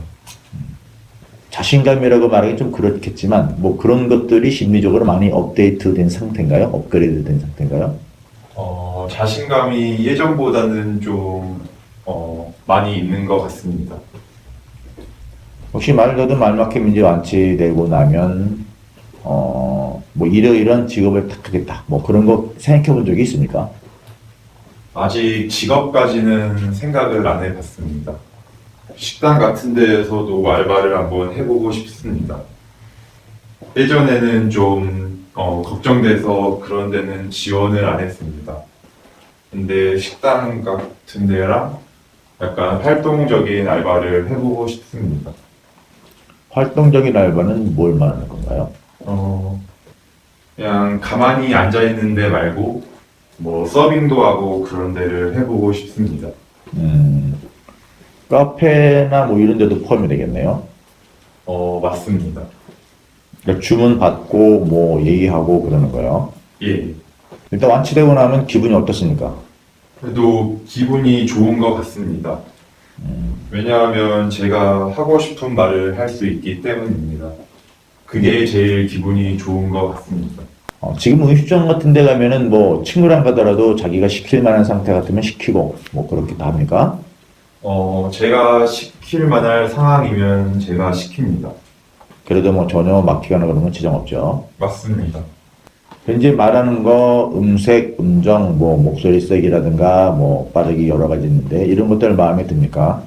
자신감이라고 말하기 좀 그렇겠지만 뭐 그런 것들이 심리적으로 많이 업데이트된 상태인가요? 업그레이드된 상태인가요? 자신감이 예전보다는 좀 많이 있는 것 같습니다. 혹시 말더듬 말막힘 이제 완치되고 나면 뭐 이러이러한 직업을 딱 하겠다 뭐 그런 거 생각해 본 적이 있습니까? 아직 직업까지는 생각을 안 해봤습니다. 식당 같은 데에서도 알바를 한번 해보고 싶습니다. 예전에는 좀 걱정돼서 그런 데는 지원을 안 했습니다. 근데 식당 같은 데랑 약간 활동적인 알바를 해보고 싶습니다. 활동적인 알바는 뭘 말하는 건가요? 그냥 가만히 앉아 있는 데 말고 뭐 서빙도 하고 그런 데를 해보고 싶습니다. 카페나 뭐 이런 데도 포함이 되겠네요. 맞습니다. 그러니까 주문 받고 뭐 얘기하고 그러는 거예요. 예. 일단 완치되고 나면 기분이 어떻습니까? 그래도 기분이 좋은 것 같습니다. 왜냐하면 제가 하고 싶은 말을 할 수 있기 때문입니다. 그게 제일 기분이 좋은 것 같습니다. 지금 음식점 같은 데 가면은 뭐 친구랑 가더라도 자기가 시킬 만한 상태 같으면 시키고 뭐 그렇기도 합니까? 제가 시킬 만할 상황이면 제가 시킵니다. 그래도 뭐 전혀 막히거나 그런 건 지장 없죠. 맞습니다. 현재 말하는 거 음색, 음정, 뭐 목소리 색이라든가 뭐 빠르기 여러 가지 있는데 이런 것들 마음에 듭니까?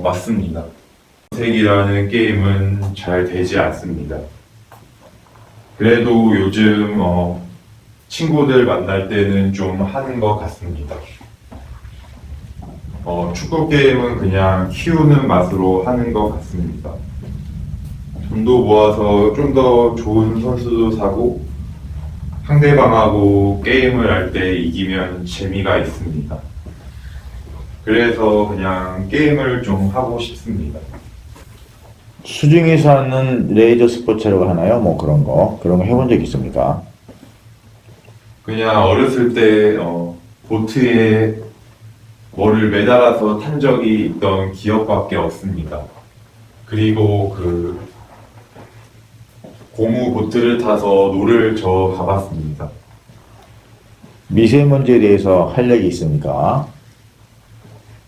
맞습니다. 색이라는 게임은 잘 되지 않습니다. 그래도 요즘 친구들 만날 때는 좀 하는 것 같습니다. 축구 게임은 그냥 키우는 맛으로 하는 것 같습니다. 돈도 모아서 좀 더 좋은 선수도 사고 상대방하고 게임을 할 때 이기면 재미가 있습니다. 그래서 그냥 게임을 좀 하고 싶습니다. 수중에서 하는 레이저 스포츠라고 하나요? 뭐 그런 거 해본 적 있습니까? 그냥 어렸을 때 보트에 뭐를 매달아서 탄 적이 있던 기억밖에 없습니다. 그리고 그 고무 보트를 타서 노를 저 가봤습니다. 미세먼지에 대해서 할 얘기 있습니까?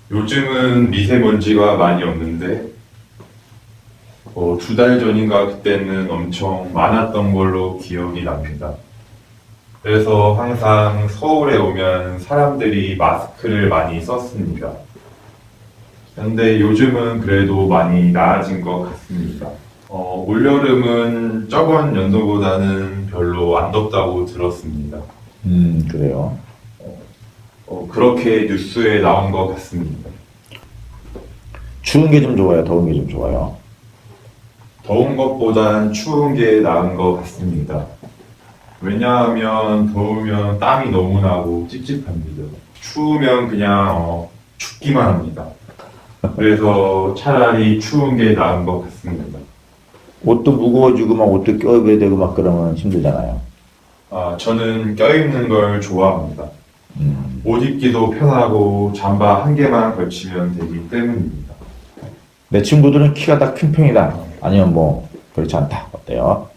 요즘은 미세먼지가 많이 없는데 2달 전인가 그때는 엄청 많았던 걸로 기억이 납니다. 그래서 항상 서울에 오면 사람들이 마스크를 많이 썼습니다. 근데 요즘은 그래도 많이 나아진 것 같습니다. 올여름은 저번 연도보다는 별로 안 덥다고 들었습니다. 그래요. 그렇게 뉴스에 나온 것 같습니다. 추운 게 좀 좋아요? 더운 게 좀 좋아요? 더운 것보단 추운 게 나은 것 같습니다. 왜냐하면 더우면 땀이 너무 나고 찝찝합니다. 추우면 그냥 춥기만 합니다. 그래서 차라리 추운 게 나은 것 같습니다. 옷도 무거워지고 막 옷도 껴입어야 되고 막 그러면 힘들잖아요. 저는 껴입는 걸 좋아합니다. 옷 입기도 편하고 잠바 한 개만 걸치면 되기 때문입니다. 내 친구들은 키가 다 큰 편이다. 아니면 뭐 그렇지 않다. 어때요?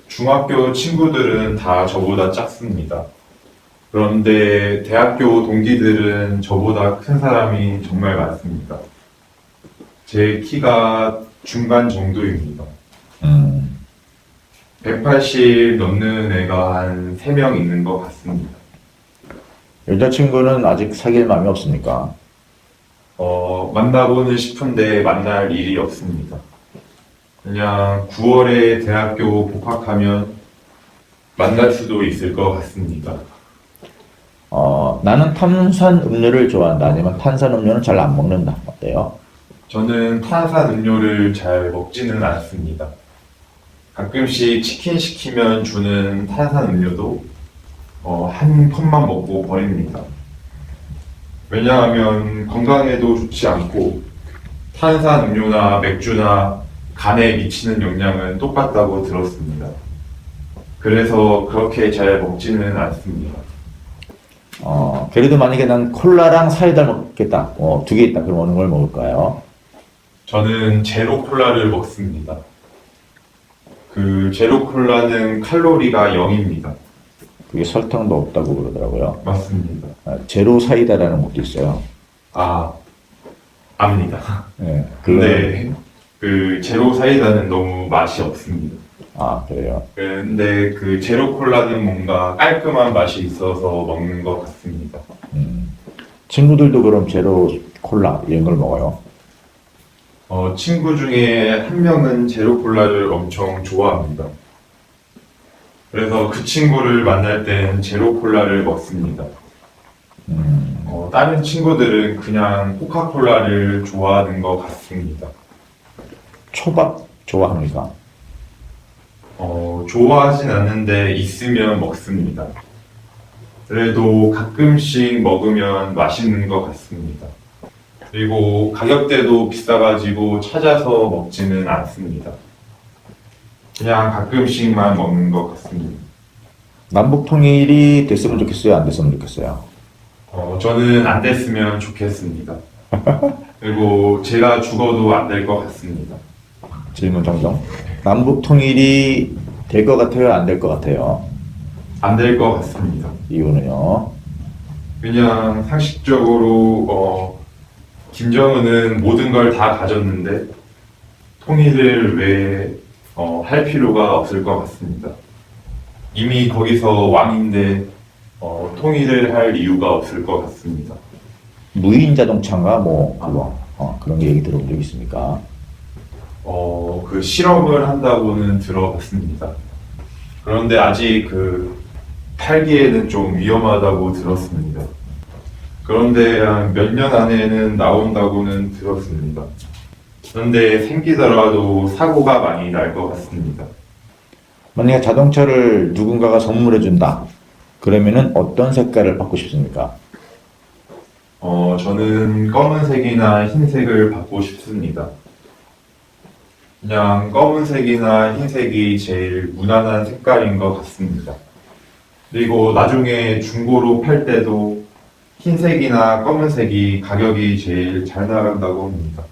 중학교 친구들은 다 저보다 작습니다. 그런데 대학교 동기들은 저보다 큰 사람이 정말 많습니다. 제 키가 중간 정도입니다. 180 넘는 애가 한 3명 있는 것 같습니다. 여자친구는 아직 사귈 마음이 없습니까? 만나고는 싶은데 만날 일이 없습니다. 그냥 9월에 대학교 복학하면 만날 수도 있을 것 같습니다. 나는 탄산 음료를 좋아한다. 아니면 탄산 음료는 잘 안 먹는다. 어때요? 저는 탄산 음료를 잘 먹지는 않습니다. 가끔씩 치킨 시키면 주는 탄산 음료도 한 컵만 먹고 버립니다. 왜냐하면 건강에도 좋지 않고 탄산 음료나 맥주나 간에 미치는 영향은 똑같다고 들었습니다. 그래서 그렇게 잘 먹지는 않습니다. 그래도 만약에 난 콜라랑 사이다 먹겠다. 두 개 있다. 그럼 어느 걸 먹을까요? 저는 제로 콜라를 먹습니다. 그 제로 콜라는 칼로리가 0입니다. 그게 설탕도 없다고 그러더라고요. 맞습니다. 제로 사이다라는 것도 있어요. 압니다. 네, 근데 그 제로 사이다는 너무 맛이 없습니다. 그래요. 근데 그 제로 콜라는 뭔가 깔끔한 맛이 있어서 먹는 것 같습니다. 친구들도 그럼 제로 콜라 이런 걸 먹어요? 친구 중에 한 명은 제로 콜라를 엄청 좋아합니다. 그래서 그 친구를 만날 땐 제로 콜라를 먹습니다. 다른 친구들은 그냥 코카콜라를 좋아하는 것 같습니다. 초밥 좋아합니까? 좋아하진 않는데 있으면 먹습니다. 그래도 가끔씩 먹으면 맛있는 것 같습니다. 그리고 가격대도 비싸가지고 찾아서 먹지는 않습니다. 그냥 가끔씩만 먹는 것 같습니다. 남북 통일이 됐으면 좋겠어요? 안 됐으면 좋겠어요? 저는 안 됐으면 좋겠습니다. 그리고 제가 죽어도 안 될 것 같습니다. 질문 정정. 남북 통일이 될 것 같아요? 안 될 것 같아요? 안 될 것 같습니다. 이유는요? 그냥 상식적으로 김정은은 모든 걸 다 가졌는데 통일을 왜 할 필요가 없을 것 같습니다. 이미 거기서 왕인데 통일을 할 이유가 없을 것 같습니다. 무인 자동차인가 뭐 그거 그런 게 얘기 들어본 적 있습니까? 그 실험을 한다고는 들어봤습니다. 그런데 아직 팔기에는 좀 위험하다고 들었습니다. 그런데 한 몇 년 안에는 나온다고는 들었습니다. 그런데 생기더라도 사고가 많이 날 것 같습니다. 만약에 자동차를 누군가가 선물해 준다. 그러면은 어떤 색깔을 받고 싶습니까? 저는 검은색이나 흰색을 받고 싶습니다. 그냥 검은색이나 흰색이 제일 무난한 색깔인 것 같습니다. 그리고 나중에 중고로 팔 때도 흰색이나 검은색이 가격이 제일 잘 나간다고 합니다.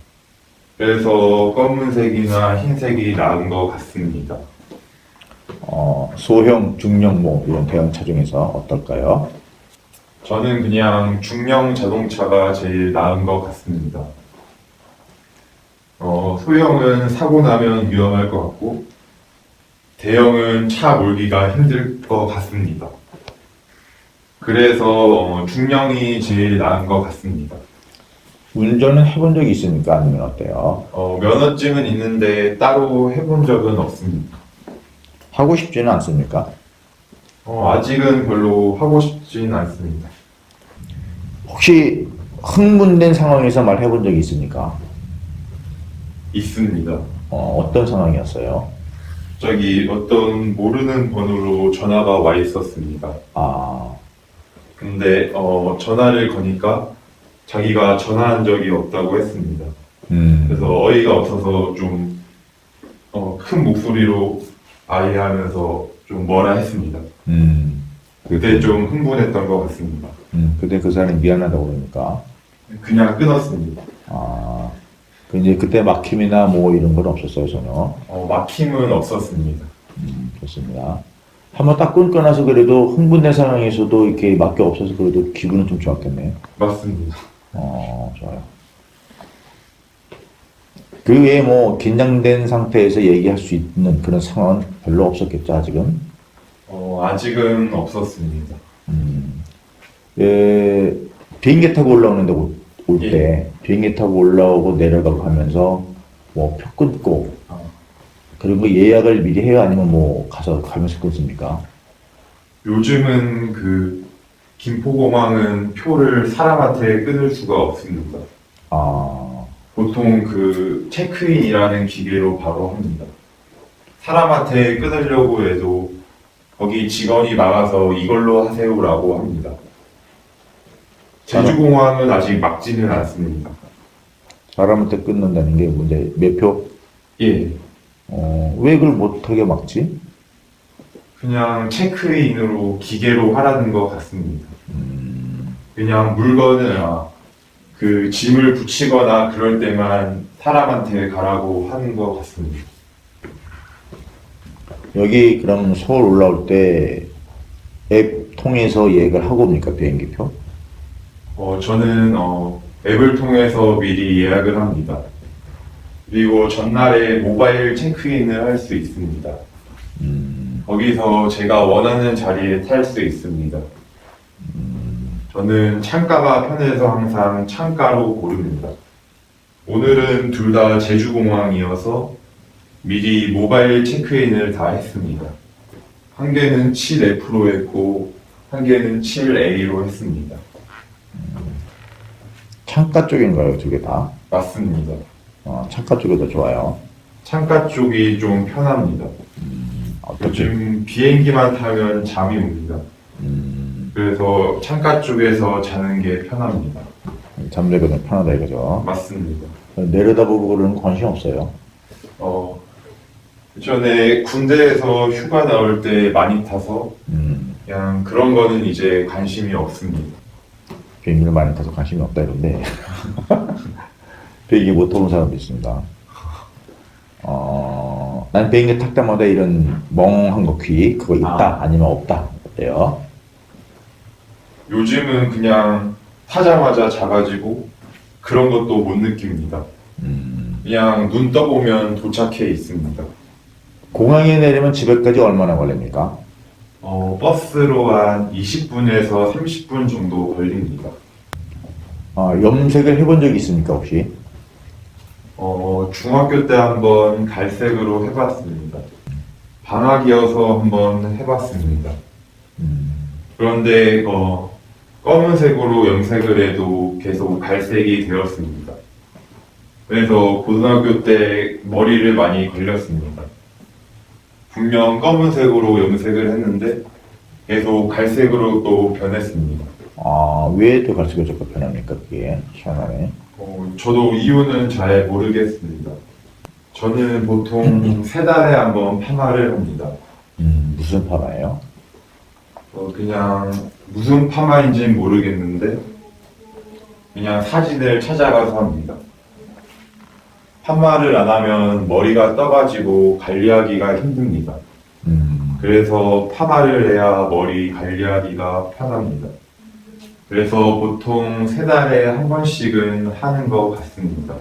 그래서 검은색이나 흰색이 나은 것 같습니다. 소형, 중형 뭐 이런 대형차 중에서 어떨까요? 저는 그냥 중형 자동차가 제일 나은 것 같습니다. 소형은 사고 나면 위험할 것 같고, 대형은 차 몰기가 힘들 것 같습니다. 그래서 중형이 제일 나은 것 같습니다. 운전은 해본 적이 있습니까? 아니면 어때요? 면허증은 있는데 따로 해본 적은 없습니다. 하고 싶지는 않습니까? 아직은 별로 하고 싶진 않습니다. 혹시 흥분된 상황에서 말해본 적이 있습니까? 있습니다. 어떤 상황이었어요? 갑자기 어떤 모르는 번호로 전화가 와 있었습니다. 아, 근데 전화를 거니까 자기가 전화한 적이 없다고 했습니다. 그래서 어이가 없어서 좀 큰 목소리로 아이하면서 좀 뭐라 했습니다. 그때 좀 흥분했던 것 같습니다. 그때 그 사람이 미안하다고 그러니까. 그냥 끊었습니다. 아, 이제 그때 막힘이나 뭐 이런 건 없었어요, 전혀. 막힘은 없었습니다. 좋습니다. 한번 딱 끊고 나서 그래도 흥분된 상황에서도 이렇게 막혀 없어서 그래도 기분은 좀 좋았겠네요. 맞습니다. 좋아요. 그 외에 뭐 긴장된 상태에서 얘기할 수 있는 그런 상황은 별로 없었겠죠, 아직은? 아직은 없었습니다. 비행기 타고 올라오는데 올 때, 예. 비행기 타고 올라오고 내려가고 하면서 뭐 표 끊고, 그리고 뭐 예약을 미리 해요? 아니면 뭐 가면서 끊습니까? 요즘은 김포공항은 표를 사람한테 끊을 수가 없습니다. 보통 체크인이라는 기계로 바로 합니다. 사람한테 끊으려고 해도 거기 직원이 막아서 이걸로 하세요라고 합니다. 제주공항은 아직 막지는 않습니다. 사람한테 끊는다는 게 문제, 몇 표? 예. 왜 그걸 못하게 막지? 그냥 체크인으로 기계로 하라는 것 같습니다. 그냥 물건을 짐을 붙이거나 그럴 때만 사람한테 가라고 하는 것 같습니다. 여기 그럼 서울 올라올 때 앱 통해서 예약을 하고 옵니까, 비행기표? 저는 앱을 통해서 미리 예약을 합니다. 그리고 전날에 모바일 체크인을 할 수 있습니다. 거기서 제가 원하는 자리에 탈 수 있습니다. 저는 창가가 편해서 항상 창가로 고릅니다. 오늘은 둘 다 제주공항이어서 미리 모바일 체크인을 다 했습니다. 한 개는 7F로 했고 한 개는 7A로 했습니다. 창가 쪽인가요, 두 개 다? 맞습니다. 창가 쪽이 더 좋아요. 창가 쪽이 좀 편합니다. 요즘 비행기만 타면 잠이 옵니다. 그래서 창가 쪽에서 자는 게 편합니다. 잠들거든 편하다 이거죠. 맞습니다. 내려다보고 그러는 거 관심 없어요. 전에 군대에서 휴가 나올 때 많이 타서 그냥 그런 거는 이제 관심이 없습니다. 비행기를 많이 타서 관심이 없다 이런데 비행기 못 타본 사람도 있습니다. 난 비행기 탈 때마다 이런 멍한 거 귀 그거 있다 아니면 없다 어때요? 요즘은 그냥 타자마자 자가지고 그런 것도 못 느낍니다. 그냥 눈 떠보면 도착해 있습니다. 공항에 내리면 집에까지 얼마나 걸립니까? 버스로 한 20분에서 30분 정도 걸립니다. 염색을 해본 적이 있습니까 혹시? 중학교 때 한번 갈색으로 해봤습니다. 방학이어서 한번 해봤습니다. 그런데 검은색으로 염색을 해도 계속 갈색이 되었습니다. 그래서 고등학교 때 머리를 많이 걸렸습니다. 분명 검은색으로 염색을 했는데 계속 갈색으로 또 변했습니다. 왜 또 갈색이 자꾸 변합니까 그게? 희한하네. 저도 이유는 잘 모르겠습니다. 저는 보통 3달에 한 번 파마를 합니다. 무슨 파마예요? 그냥 무슨 파마인지는 모르겠는데 그냥 사진을 찾아가서 합니다. 파마를 안 하면 머리가 떠가지고 관리하기가 힘듭니다. 그래서 파마를 해야 머리 관리하기가 편합니다. 그래서 보통 3달에 한 번씩은 하는 것 같습니다.